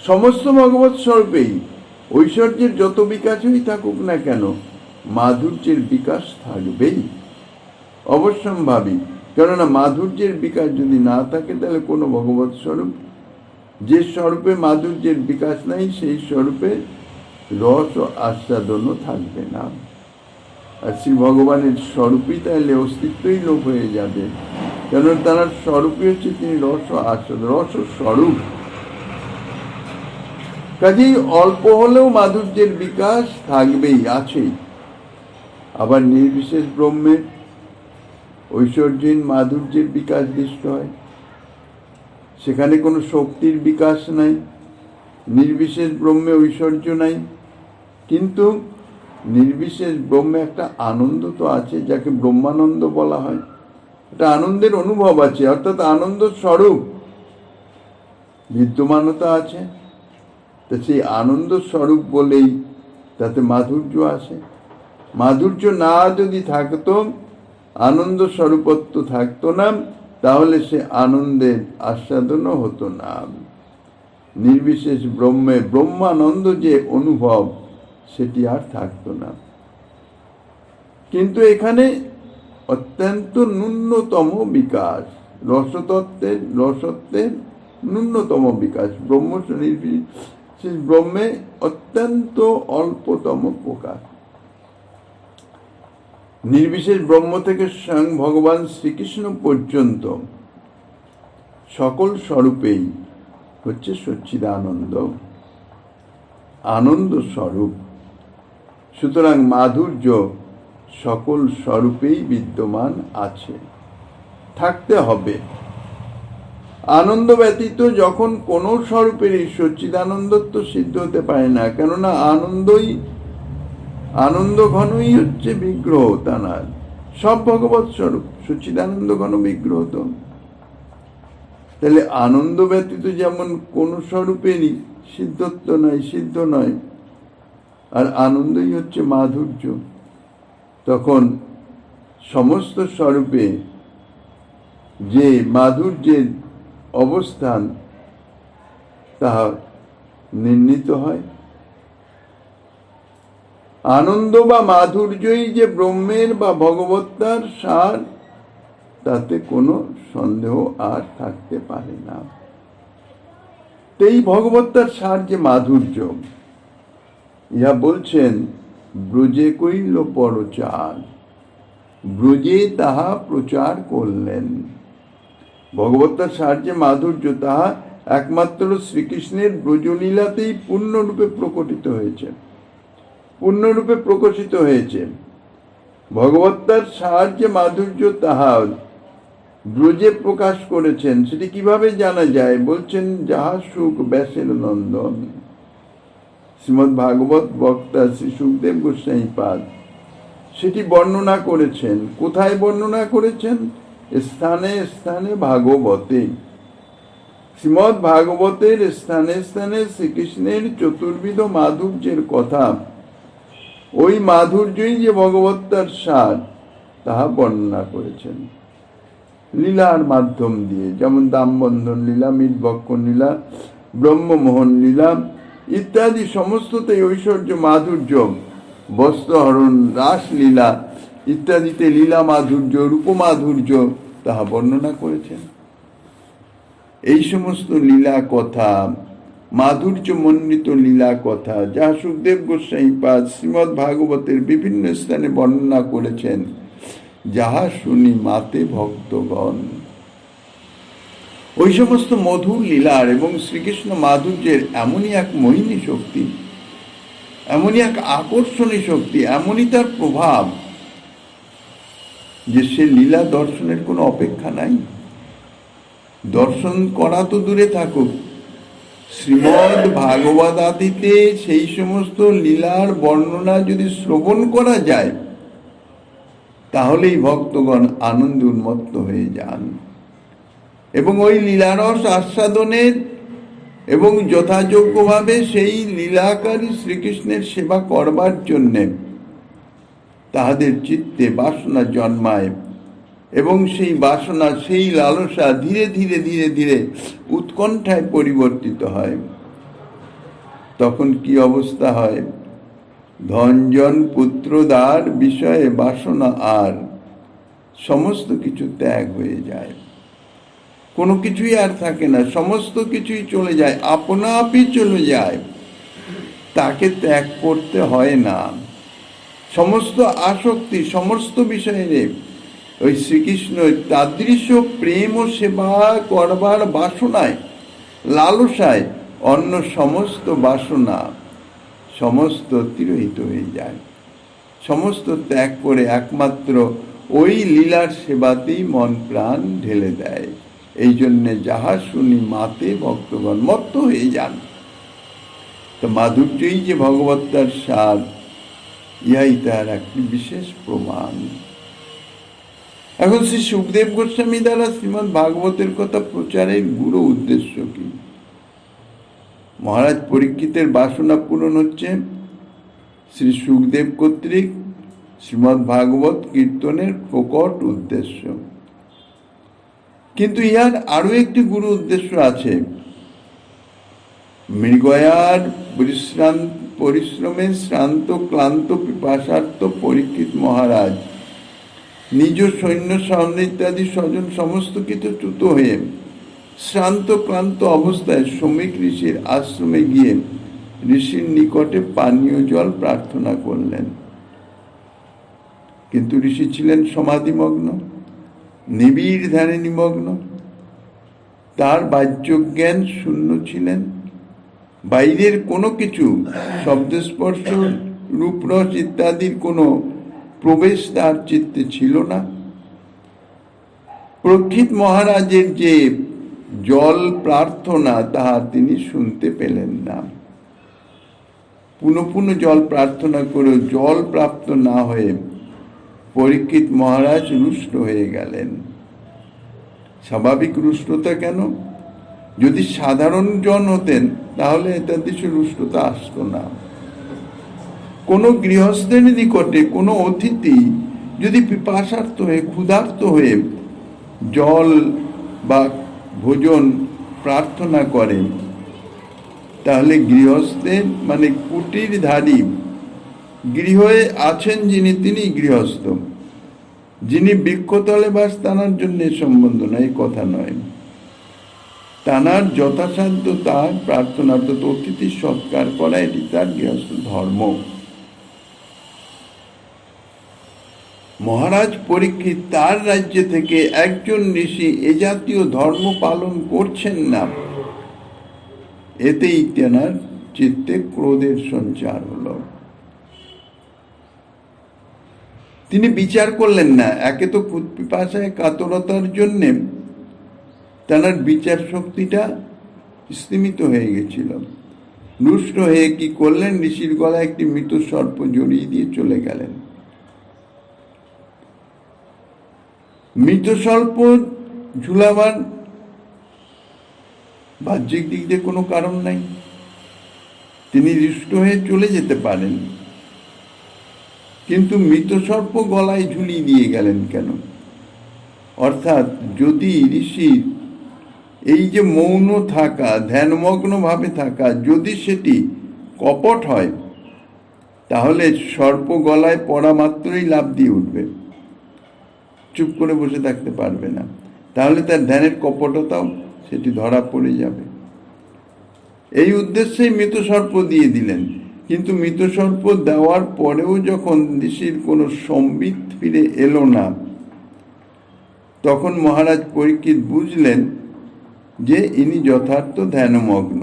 সমস্ত ভগবৎ স্বরূপেই ঐশ্বর্যের যত বিকাশই থাকুক না কেন, মাধুর্যের বিকাশ থাকবেই অবশ্যম্ভাবী। কেননা মাধুর্যের বিকাশ যদি না থাকে তাহলে কোনো ভগবৎ স্বরূপ, যে স্বরূপে মাধুর্যের বিকাশ নাই সেই স্বরূপে রস ও আস্বাদনও থাকবে না। আর শ্রী ভগবানের স্বরূপই তাহলে অস্তিত্বই লোপ হয়ে যাবে। কেননা তার স্বরূপই হচ্ছে তিনি রস ও আস্বাদন, রস ও স্বরূপ। কাজেই অল্প হলেও মাধুর্যের বিকাশ থাকবেই, আছেই। আবার নির্বিশেষ ব্রহ্মের ঐশ্বর্যহীন মাধুর্যের বিকাশ দৃষ্ট হয়, সেখানে কোনো শক্তির বিকাশ নাই, নির্বিশেষ ব্রহ্মে ঐশ্বর্য নাই। কিন্তু নির্বিশেষ ব্রহ্মে একটা আনন্দ তো আছে, যাকে ব্রহ্মানন্দ বলা হয়। একটা আনন্দের অনুভব আছে, অর্থাৎ আনন্দ স্বরূপ বিদ্যমানতা আছে। তা সেই আনন্দ স্বরূপ বলেই তাতে মাধুর্য আসে। মাধুর্য না যদি থাকতো, আনন্দ স্বরূপত্ব থাকতো না, তাহলে সে আনন্দের আস্বাদনও হতো না। নির্বিশেষ ব্রহ্মে ব্রহ্মানন্দ যে অনুভব, সেটি আর থাকতো না। কিন্তু এখানে অত্যন্ত ন্যূনতম বিকাশ, রসত্বের ন্যূনতম বিকাশ, নির্বিশেষ ব্রহ্মে অত্যন্ত অল্পতম প্রকাশ। নির্বিশেষ ব্রহ্ম থেকে স্বয়ং ভগবান শ্রীকৃষ্ণ পর্যন্ত সকল স্বরূপেই হচ্ছে সচ্চিদানন্দ, আনন্দ স্বরূপ। সুতরাং মাধুর্য সকল স্বরূপেই বিদ্যমান আছে, থাকতে হবে। আনন্দ ব্যতীত যখন কোনো স্বরূপের এই সচ্চিদানন্দত্ব সিদ্ধ হতে পারে না। কেননা আনন্দ ঘনই হচ্ছে বিগ্রহ, তানার সব ভগবৎ স্বরূপ সচ্চিদানন্দ ঘন বিগ্রহ। তো তাহলে আনন্দ ব্যতীত যেমন কোন স্বরূপেরই সিদ্ধত্ব নয়, সিদ্ধ নয়, আর আনন্দই হচ্ছে মাধুর্য, তখন সমস্ত স্বরূপে যে মাধুর্যের অবস্থান তাহা নির্ণীত হয়। আনন্দ বা মাধুর্যই যে ব্রহ্মের বা ভগবত্তার সার, তাতে কোনো সন্দেহ আর থাকতে পারে না। এই ভগবত্তার সার যে মাধুর্য, ইহা বলছেন ব্রজে কইল পরচার, ব্রজে তাহা প্রচার করলেন। ভগবত্তার সার যে মাধুর্য, তাহা একমাত্র শ্রীকৃষ্ণের ব্রজলীলাতেই পূর্ণরূপে প্রকটিত হয়েছে, পূর্ণরূপে প্রকাশিত হয়েছে। ভগবত্তার সার যে মাধুর্য, তাহা ব্রজে প্রকাশ করেছেন। সেটি কিভাবে জানা যায়? বলছেন যাহা সুখ ব্যাসের নন্দন। শ্রীমদ্ ভাগবত বক্তা শ্রী সুখদেব গোস্বামী পাদ সেটি বর্ণনা করেছেন। কোথায় বর্ণনা করেছেন? স্থানে স্থানে ভাগবতে। শ্রীমদ্ ভাগবতের স্থানে স্থানে শ্রীকৃষ্ণের চতুর্বিধ মাধুর্যের কথা, ওই মাধুর্যই যে ভগবত্তার সার, তাহা বর্ণনা করেছেন লীলার মাধ্যম দিয়ে। যেমন দামবন্ধন লীলা, মৃৎভক্ষণ লীলা, ব্রহ্মমোহন লীলা ইত্যাদি সমস্ততে ঐশ্বর্য মাধুর্য, বস্ত্রহরণ, রাসলীলা ইত্যাদিতে লীলা মাধুর্য, রূপমাধুর্য তাহা বর্ণনা করেছেন। এই সমস্ত লীলা কথা, মাধুর্য মণ্ডিত লীলা কথা, যা সুখদেব গোস্বামী পাদ শ্রীমদ্ ভাগবতের বিভিন্ন স্থানে বর্ণনা করেছেন, যাহা শুনি মাতে ভক্তগণ। ওই সমস্ত মধুর লীলার এবং শ্রীকৃষ্ণ মাধুর্যের এমনই এক মোহিনী শক্তি, এমনই এক আকর্ষণী শক্তি, এমনই তার প্রভাব যে সে লীলা দর্শনের কোনো অপেক্ষা নাই। দর্শন করা তো দূরে থাকুক, শ্রীমদ্ ভাগবতাদিতে সেই সমস্ত লীলার বর্ণনা যদি শ্রবণ করা যায়, তাহলেই ভক্তগণ আনন্দে উন্মত্ত হয়ে যান এবং ওই লীলারস আস্বাদনের এবং যথাযোগ্যভাবে সেই লীলাকারী শ্রীকৃষ্ণের সেবা করবার জন্যে তাহাদের চিত্তে বাসনা জন্মায় এবং সেই বাসনা, সেই লালসা ধীরে ধীরে ধীরে ধীরে উৎকণ্ঠায় পরিবর্তিত হয়। তখন কি অবস্থা হয়? ধনজন পুত্রদার বিষয়ে বাসনা আর সমস্ত কিছু ত্যাগ হয়ে যায়, কোনো কিছুই আর থাকে না, সমস্ত কিছুই চলে যায়, আপনা আপনি চলে যায়, তাকে ত্যাগ করতে হয় না। সমস্ত আসক্তি, সমস্ত বিষয়ে ওই শ্রীকৃষ্ণ তাদৃশ প্রেম ও সেবা করবার বাসনায়, লালসায় অন্য সমস্ত বাসনা সমস্ত তিরোহিত হয়ে যায়, সমস্ত ত্যাগ করে একমাত্র ওই লীলার সেবাতেই মন প্রাণ ঢেলে দেয়। এই জন্যে যাহা শুনি মাতে ভক্তগণ মত্ত হয়ে যান। তো মাধুর্যই যে ভগবত্তার সার, ইহাই তার একটি বিশেষ প্রমাণ। এখন শ্রী সুখদেব গোস্বামী দ্বারা শ্রীমদ্ ভাগবতের কথা প্রচারের গুরু উদ্দেশ্য কি? মহারাজ পরীক্ষিতের বাসনা পূরণ হচ্ছে শ্রী সুখদেব কর্তৃক শ্রীমদ্ ভাগবত কীর্তনের প্রকট উদ্দেশ্য। কিন্তু ইহার আরো একটি গুরু উদ্দেশ্য আছে। মৃগয়ার পরিশ্রমে শ্রান্ত ক্লান্ত পিপাসার্থ পরীক্ষিত মহারাজ নিজ সৈন্য সামনে ইত্যাদি স্বজন সমস্ত কিছু চ্যুত হয়ে শ্রান্ত ক্লান্ত অবস্থায় শ্রমিক ঋষির আশ্রমে গিয়ে ঋষির নিকটে পানীয় জল প্রার্থনা করলেন। কিন্তু ঋষি ছিলেন সমাধিমগ্ন, নিবিড় ধ্যানে নিমগ্ন, তার বাহ্য জ্ঞান শূন্য ছিলেন, বাইরের কোনো কিছু শব্দস্পর্শ রূপরস ইত্যাদির কোনো প্রবেশ তার চিত্তে ছিল না। পরীক্ষিত মহারাজের যে জল প্রার্থনা তাহা তিনি শুনতে পেলেন না। পুনঃ পুনঃ জল প্রার্থনা করে জল প্রাপ্ত না হয়ে পরীক্ষিত মহারাজ রুষ্ট হয়ে গেলেন। স্বাভাবিক রুষ্টতা কেন? যদি সাধারণ জন হতেন তাহলে এতাদৃশ রুষ্টতা আসতো না। কোনো গৃহস্থের নিকটে কোনো অতিথি যদি পিপাসার্থ হয়ে ক্ষুধার্ত হয়ে জল বা ভোজন প্রার্থনা করেন, তাহলে গৃহস্থের মানে কুটিরধারী, গৃহে আছেন যিনি তিনি গৃহস্থ, যিনি বৃক্ষতলে বাস তানার জন্য সম্বন্ধ নয়, এই কথা নয়। তানার যথাসাধ্য তার প্রার্থনা অর্থাৎ অতিথি সৎকার করা, এটি তার গৃহস্থ ধর্ম। মহারাজ পরীক্ষিত তার রাজ্য থেকে একজন ঋষি এ জাতীয় ধর্ম পালন করছেন না, এতেই তেনার চিত্তে ক্রোধের সঞ্চার হলো। তিনি বিচার করলেন না। একে তো পিপাসায় কাতরতার জন্যে তেনার বিচার শক্তিটা স্তিমিত হয়ে গেছিল। রুষ্ট হয়ে কি করলেন? ঋষির গলায় একটি মৃত সর্প জড়িয়ে দিয়ে চলে গেলেন। মৃত সর্প ঝুলাবার বাহ্যিক দিক দিয়ে কোনো কারণ নাই, তিনি রুষ্ট হয়ে চলে যেতে পারেন, কিন্তু মৃত সর্প গলায় ঝুলিয়ে দিয়ে গেলেন কেন? অর্থাৎ যদি ঋষির এই যে মৌন থাকা, ধ্যানমগ্ন ভাবে থাকা, যদি সেটি কপট হয়, তাহলে সর্প গলায় পড়া মাত্রই লাফ দিয়ে উঠবে, চুপ করে বসে থাকতে পারবে না। তাহলে তার ধ্যানের কপটতাও সেটি ধরা পড়ে যাবে। এই উদ্দেশ্যেই মৃত সর্প দিয়ে দিলেন। কিন্তু মৃত সর্প দেওয়ার পরেও যখন ঋষির কোনো সম্বিত ফিরে এলো না, তখন মহারাজ পরীক্ষিত বুঝলেন যে ইনি যথার্থ ধ্যানমগ্ন।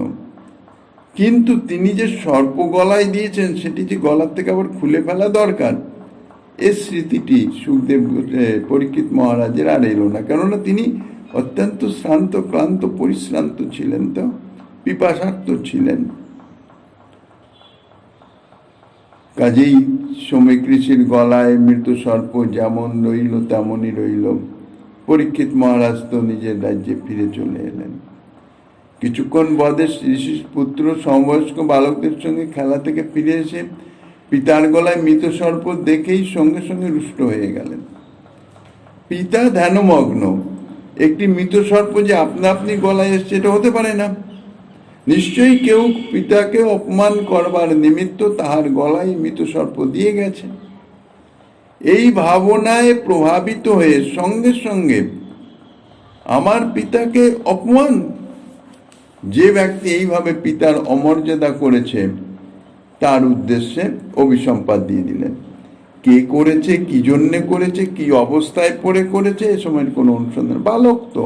কিন্তু তিনি যে সর্প গলায় দিয়েছেন সেটি যে গলার থেকে আবার খুলে ফেলা দরকার, এ স্মৃতিটি সুখদেব পরীক্ষিত মহারাজের আর এলো না। কেননা তিনি অত্যন্ত শ্রান্ত ক্লান্ত পরিশ্রান্ত ছিলেন, তো পিপাসার্থ ছিলেন। কাজেই শ্রমিক ঋষির গলায় মৃত সর্প যেমন রইল তেমনই রইল। পরীক্ষিত মহারাজ তো নিজের রাজ্যে ফিরে চলে এলেন। কিছুক্ষণ বাদে ঋষির পুত্র সমবয়স্ক বালকদের সঙ্গে খেলা থেকে ফিরে এসে পিতার গলায় মৃত সর্প দেখেই সঙ্গে সঙ্গে রুষ্ট হয়ে গেলেন। পিতা ধ্যানমগ্ন, একটি মৃত সর্প যে আপনা আপনি গলায় এসছে এটা হতে পারে না, নিশ্চয়ই কেউ পিতাকে অপমান করবার নিমিত্ত তাহার গলায় মৃত সর্প দিয়ে গেছে। এই ভাবনায় প্রভাবিত হয়ে সঙ্গে সঙ্গে আমার পিতাকে অপমান, যে ব্যক্তি এইভাবে পিতার অমর্যাদা করেছে তার উদ্দেশ্যে অভিসম্পাত দিয়ে দিলেন। কে করেছে, কি জন্যে করেছে, কি অবস্থায় পড়ে করেছে, এ সময়ের কোনো অনুসন্ধান, বালক তো,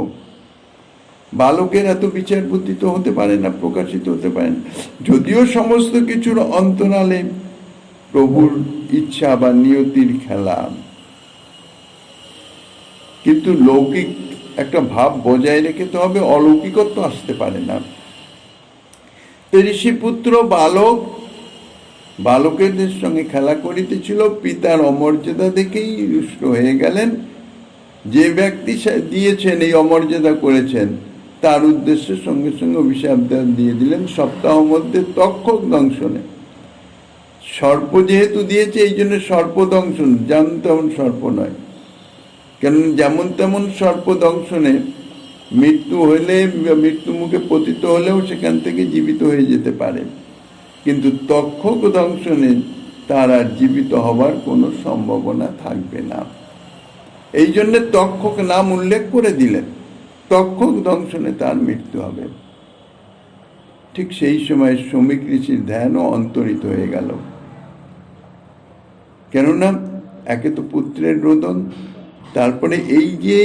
বালকের এত বিচার বুদ্ধি তো হতে পারে না, প্রকাশিত হতে পারে না। যদিও সমস্ত কিছুর অন্তরালে প্রভুর ইচ্ছা বা নিয়তির খেলা, কিন্তু লৌকিক একটা ভাব বজায় রেখে তো হবে, অলৌকিকত্ব আসতে পারে না। ঋষিপুত্র বালকের সঙ্গে খেলা করিতেছিল, পিতার অমর্যাদা দেখেই রুষ্ট হয়ে গেলেন। যে ব্যক্তি দিয়েছেন, এই অমর্যাদা করেছেন, তার উদ্দেশ্যে সঙ্গে সঙ্গে অভিশাপ দিয়ে দিলেন সপ্তাহ মধ্যে তক্ষক দংশনে। সর্প যেহেতু দিয়েছে এই জন্য সর্প দংশন, যেমন তেমন সর্প নয়, কেন যেমন তেমন সর্প দংশনে মৃত্যু হলে, মৃত্যু মুখে পতিত হলেও সেখান থেকে জীবিত হয়ে যেতে পারে, কিন্তু তক্ষক দংশনে তার আর জীবিত হবার কোনো সম্ভাবনা থাকবে না। এই জন্য তক্ষক নাম উল্লেখ করে দিলেন, তক্ষক দংশনে তার মৃত্যু হবে। ঠিক সেই সময় শ্রমিক ঋষির ধ্যানও অন্তরিত হয়ে গেল। কেননা একে তো পুত্রের রোদন, তারপরে এই যে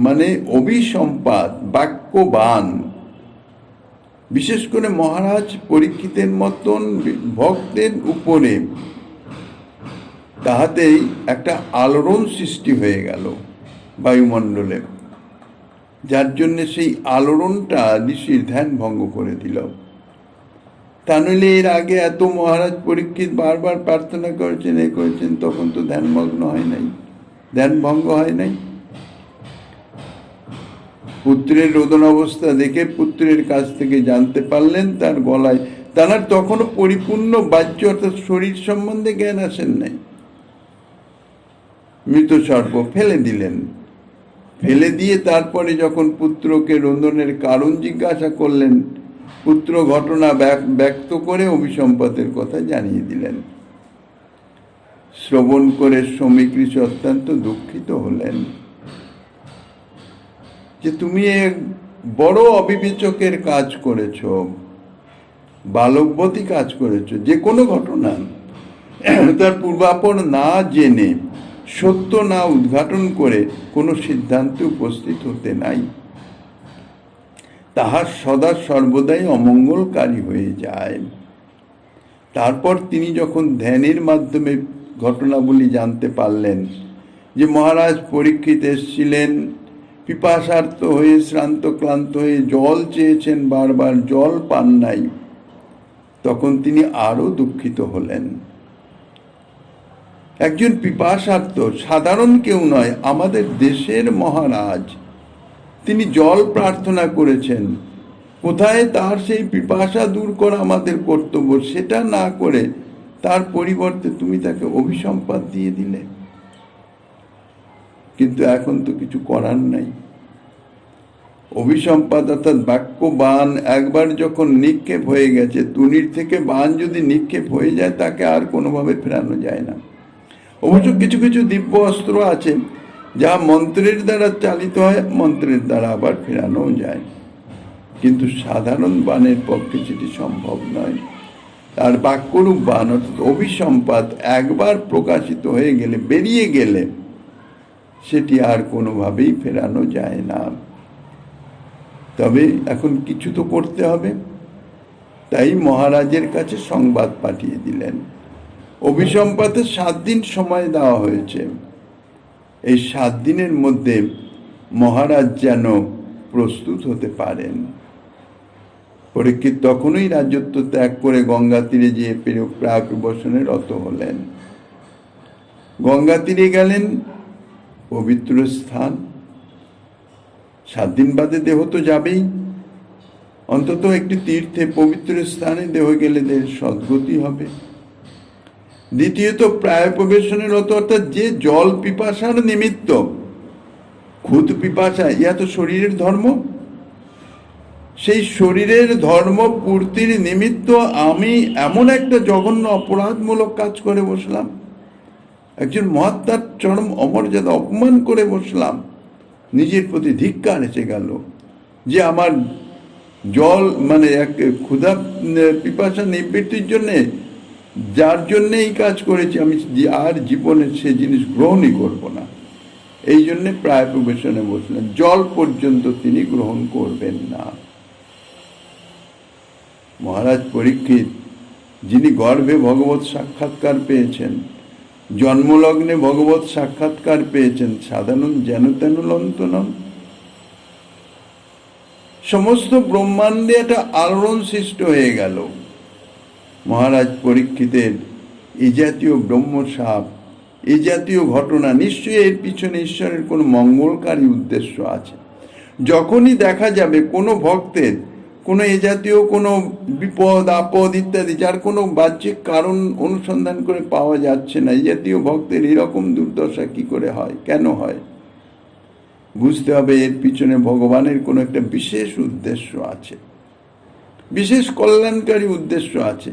মানে অভিসম্পাত, বাক্যবান, বিশেষ করে মহারাজ পরীক্ষিতের মতন ভক্তের উপরে তাহাতেই একটা আলোড়ন সৃষ্টি হয়ে গেল বায়ুমণ্ডলে, যার জন্য সেই আলোড়নটা ঋষির ধ্যান ভঙ্গ করে দিল। তা নইলে এর আগে এত মহারাজ পরীক্ষিত বারবার প্রার্থনা করেছেন, এ করেছেন, তখন তো ধ্যানমগ্ন হয় নাই, ধ্যান ভঙ্গ হয় নাই। পুত্রের রোদন অবস্থা দেখে পুত্রের কাছ থেকে জানতে পারলেন তার গলায়, তার তখনও পরিপূর্ণ বাহ্য অর্থাৎ শরীর সম্বন্ধে জ্ঞান আসেন নাই। মৃত সর্প ফেলে দিলেন, ফেলে দিয়ে তারপরে যখন পুত্রকে রোদনের কারণ জিজ্ঞাসা করলেন, পুত্র ঘটনা ব্যক্ত করে অভিসম্পাতের কথা জানিয়ে দিলেন। শ্রবণ করে শ্রমিক ঋষি অত্যন্ত দুঃখিত হলেন যে তুমি এক বড় অবিবেচকের কাজ করেছ, বালকবতী কাজ করেছ। যে কোনো ঘটনা তার পূর্বাপর না জেনে, সত্য না উদ্ঘাটন করে কোনো সিদ্ধান্তে উপস্থিত হতে নাই, তাহার সদা সর্বদাই অমঙ্গলকারী হয়ে যায়। তারপর তিনি যখন ধ্যানের মাধ্যমে ঘটনাবলী জানতে পারলেন যে মহারাজ পরীক্ষিত এসেছিলেন, পিপাসার্ত হয়ে শ্রান্ত ক্লান্ত হয়ে জল চেয়েছেন, বারবার জল পান নাই, তখন তিনি আরো দুঃখিত হলেন। একজন পিপাসার্ত সাধারণ কেউ নয়, আমাদের দেশের মহারাজ, তিনি জল প্রার্থনা করেছেন। কোথায় তার সেই পিপাসা দূর করা আমাদের কর্তব্য, সেটা না করে তার পরিবর্তে তুমি তাকে অভিসম্পাত দিয়ে দিলে। কিন্তু এখন তো কিছু করার নাই। অভিসম্পাত অর্থাৎ বাক্য বাণ একবার যখন নিক্ষেপ হয়ে গেছে, তুনির থেকে বাণ যদি নিক্ষেপ হয়ে যায় তাকে আর কোনোভাবে ফেরানো যায় না। অবশ্য কিছু কিছু দিব্য অস্ত্র আছে যা মন্ত্রের দ্বারা চালিত হয়, মন্ত্রের দ্বারা আবার ফেরানো যায়, কিন্তু সাধারণ বাণের পক্ষে সেটি সম্ভব নয়। আর বাক্যরূপ বাণ অর্থাৎ অভিসম্পাত একবার প্রকাশিত হয়ে গেলে, বেরিয়ে গেলে, সেটি আর কোনোভাবেই ফেরানো যায় না। তবে এখন কিছু তো করতে হবে, তাই মহারাজের কাছে সংবাদ পাঠিয়ে দিলেন। অভিসম্পাতে 7 দিন সময় দেওয়া হয়েছে, এই 7 দিনের মধ্যে মহারাজ যেন প্রস্তুত হতে পারেন। পরীক্ষিত তখনই রাজত্ব ত্যাগ করে গঙ্গা তীরে যেয়ে প্রায় প্রবসনে রত হলেন। গঙ্গা তীরে গেলেন, পবিত্র স্থান, 7 দিন বাদে দেহ তো যাবেই, অন্তত একটি তীর্থে পবিত্র স্থানে দেহ গেলে দেহের সদ্গতি হবে। দ্বিতীয়ত প্রায় প্রবেশনের রত, অর্থাৎ যে জল পিপাসার নিমিত্ত, ক্ষুদ পিপাসা, ইহা তো শরীরের ধর্ম, সেই শরীরের ধর্ম পূর্তির নিমিত্ত আমি এমন একটা জঘন্য অপরাধমূলক কাজ করে বসলাম, একজন মহাত্মার চরম অমর্যাদা অপমান করে বসলাম, নিজের প্রতি ধিক্কার এসে গেল যে আমার জল মানে এক ক্ষুধা পিপাসা নিবৃত্তির জন্যে, যার জন্যে এই কাজ করেছি, আমি আর জীবনে সে জিনিস গ্রহণই করব না। এই জন্যে প্রায় প্রবেশনে বসলেন, জল পর্যন্ত তিনি গ্রহণ করবেন না। মহারাজ পরীক্ষিত, যিনি গর্ভে ভগবত সাক্ষাৎকার পেয়েছেন, জন্মলগ্নে ভগবত সাক্ষাৎকার পেয়েছেন, সাধারণ যেন তেন লন্ত নন। সমস্ত ব্রহ্মাণ্ডে একটা আলোড়ন সৃষ্টি হয়ে গেল। মহারাজ পরীক্ষিতের এই জাতীয় ব্রহ্মসাপ, এই জাতীয় ঘটনা, নিশ্চয়ই এর পিছনে ঈশ্বরের কোনো মঙ্গলকারী উদ্দেশ্য আছে। যখনই দেখা যাবে কোনো ভক্তের কোনো এ জাতীয় কোনো বিপদ আপদ ইত্যাদি, যার কোনো বাহ্যিক কারণ অনুসন্ধান করে পাওয়া যাচ্ছে না, এই জাতীয় ভক্তের এরকম দুর্দশা কি করে হয়, কেন হয়, বুঝতে হবে এর পিছনে ভগবানের কোনো একটা বিশেষ উদ্দেশ্য আছে, বিশেষ কল্যাণকারী উদ্দেশ্য আছে।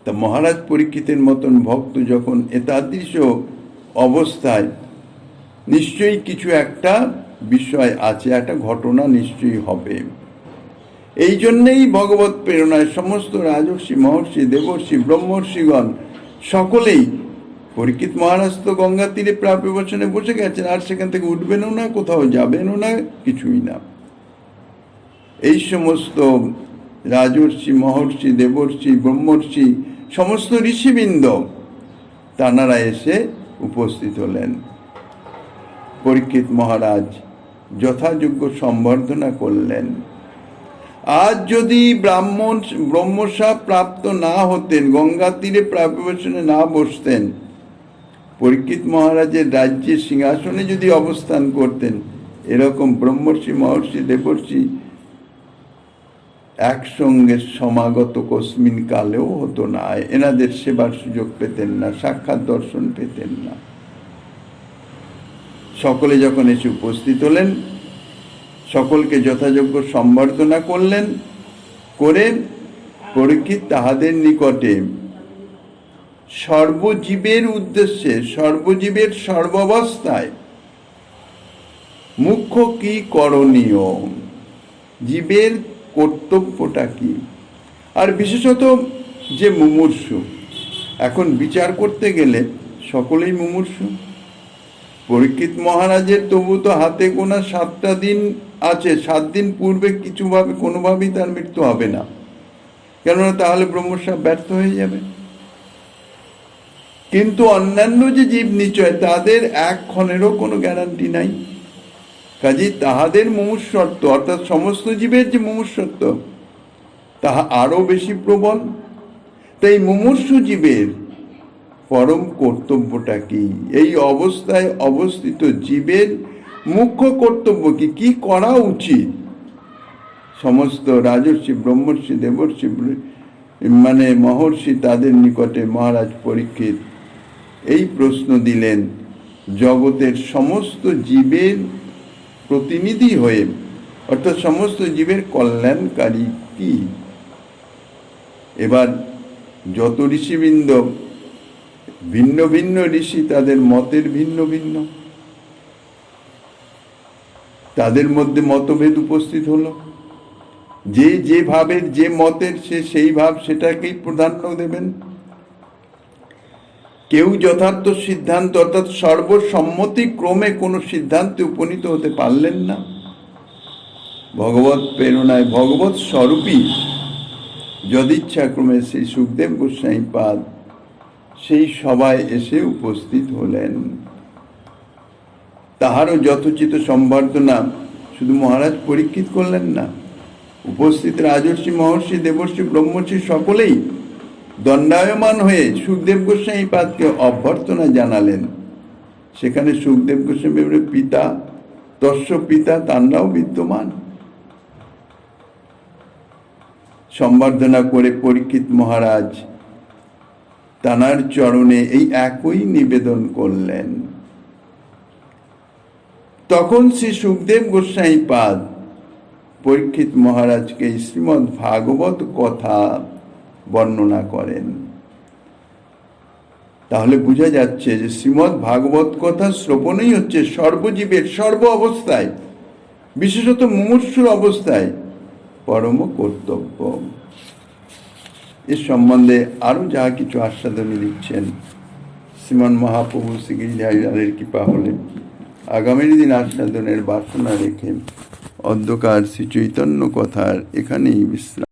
তা মহারাজ পরীক্ষিতের মতন ভক্ত যখন এতাদৃশ অবস্থায়, নিশ্চয়ই কিছু একটা বিষয় আছে, একটা ঘটনা নিশ্চয়ই হবে। এই জন্যেই ভগবত প্রেরণায় সমস্ত রাজর্ষি, মহর্ষি, দেবর্ষি, ব্রহ্মর্ষিগণ সকলেই, পরীক্ষিত মহারাজ তো গঙ্গা তীরে প্রাপ্য বচনে বসে গেছেন, আর সেখান থেকে উঠবেনও না, কোথাও যাবেনও না, কিছুই না। এই সমস্ত রাজর্ষি, মহর্ষি, দেবর্ষি, ব্রহ্মর্ষি, সমস্ত ঋষিবৃন্দ তাঁরা এসে উপস্থিত হলেন। পরীক্ষিত মহারাজ যথাযোগ্য সম্বর্ধনা করলেন। আজ যদি ব্রহ্মসাপ প্রাপ্ত না হতেন, গঙ্গা তীরে প্রাপ্যবচনে না বসতেন, পরীক্ষিত মহারাজের রাজ্যের সিংহাসনে যদি অবস্থান করতেন, এরকম ব্রহ্মর্ষি, মহর্ষি, দেবর্ষি একসঙ্গে সমাগত কস্মিন কালেও হতো না, এনাদের সেবার সুযোগ পেতেন না, সাক্ষাৎ দর্শন পেতেন না। সকলে যখন এসে উপস্থিত হলেন, সকলকে যথাযোগ্য সম্বর্ধনা করলেন, করে পরীক্ষিত তাহাদের নিকটে সর্বজীবের উদ্দেশ্যে, সর্বজীবের সর্বাবস্থায় মুখ্য কি করণীয়, জীবের কর্তব্যটা কি, আর বিশেষত যে মুমূর্ষু, এখন বিচার করতে গেলে সকলেই মুমূর্ষু। পরীক্ষিত মহারাজের তবু তো হাতে গোনা 7টা দিন আছে, 7 দিন পূর্বে কিছুভাবে কোনোভাবেই তার মৃত্যু হবে না, কেননা তাহলে ব্রহ্মসাপ ব্যর্থ হয়ে যাবে। কিন্তু অন্যান্য যে জীব নিশ্চয়, তাদের এক ক্ষণেরও কোনো গ্যারান্টি নাই। কাজেই তাহাদের মুমূর্ষত্ব, অর্থাৎ সমস্ত জীবের যে মুমূর্ষত্ব, তাহা আরো বেশি প্রবল। তাই মুমূর্ষু জীবের পরম কর্তব্যটা কি, এই অবস্থায় অবস্থিত জীবের মুখ্য কর্তব্য কি, কি করা উচিত, সমস্ত রাজর্ষি, ব্রহ্মর্ষি, দেবর্ষি মানে মহর্ষি, তাদের নিকটে মহারাজ পরীক্ষিত এই প্রশ্ন দিলেন, জগতের সমস্ত জীবের প্রতিনিধি হয়ে, অর্থাৎ সমস্ত জীবের কল্যাণকারী কি। এবার যত ঋষিবৃন্দ, ভিন্ন ভিন্ন ঋষি, তাদের মতের ভিন্ন ভিন্ন, তাদের মধ্যে মতভেদ উপস্থিত হলো। যে ভাবের, যে মতের, সে সেই ভাব, সেটাকেই প্রাধান্য দেবেন। কেউ যথার্থ সিদ্ধান্ত, অর্থাৎ সর্বসম্মতি ক্রমে কোনো সিদ্ধান্তে উপনীত হতে পারলেন না। ভগবত প্রেরণায়, ভগবত স্বরূপী যদিচ্ছাক্রমে শ্রী সুখদেব গোস্বামী পাদ সেই সভায় এসে উপস্থিত হলেন। তাহারও যথোচিত সম্বর্ধনা শুধু মহারাজ পরীক্ষিত করলেন না, উপস্থিত রাজর্ষি, মহর্ষি, দেবর্ষি, ব্রহ্মর্ষি সকলেই দণ্ডায়মান হয়ে সুখদেব গোস্বামী পাদকে অভ্যর্থনা জানালেন। সেখানে সুখদেব গোস্বামীর পিতা, তস্য পিতা, তাঁরাও বিদ্যমান। সম্বর্ধনা করে পরীক্ষিত মহারাজ তানার চরণে এই একই নিবেদন করলেন। তখন শ্রী সুখদেব গোস্বামী পাদ পরীক্ষিত মহারাজকে শ্রীমদ্ ভাগবত কথা বর্ণনা করেন। তাহলে বোঝা যাচ্ছে যে শ্রীমদ্ ভাগবত কথা শ্রবণই হচ্ছে সর্বজীবের সর্ব অবস্থায়, বিশেষত মুমূর্ষুর অবস্থায় পরম কর্তব্য। এর সম্বন্ধে আরো যা কিছু আস্বাদনী দিচ্ছেন শ্রীমান মহাপ্রভু শ্রী গিরিধারীর কৃপা হলে আগামীর দিন আস্বাদনের বাসনা রেখে অন্ধকার শ্রী চৈতন্য কথার এখানেই বিশ্রাম।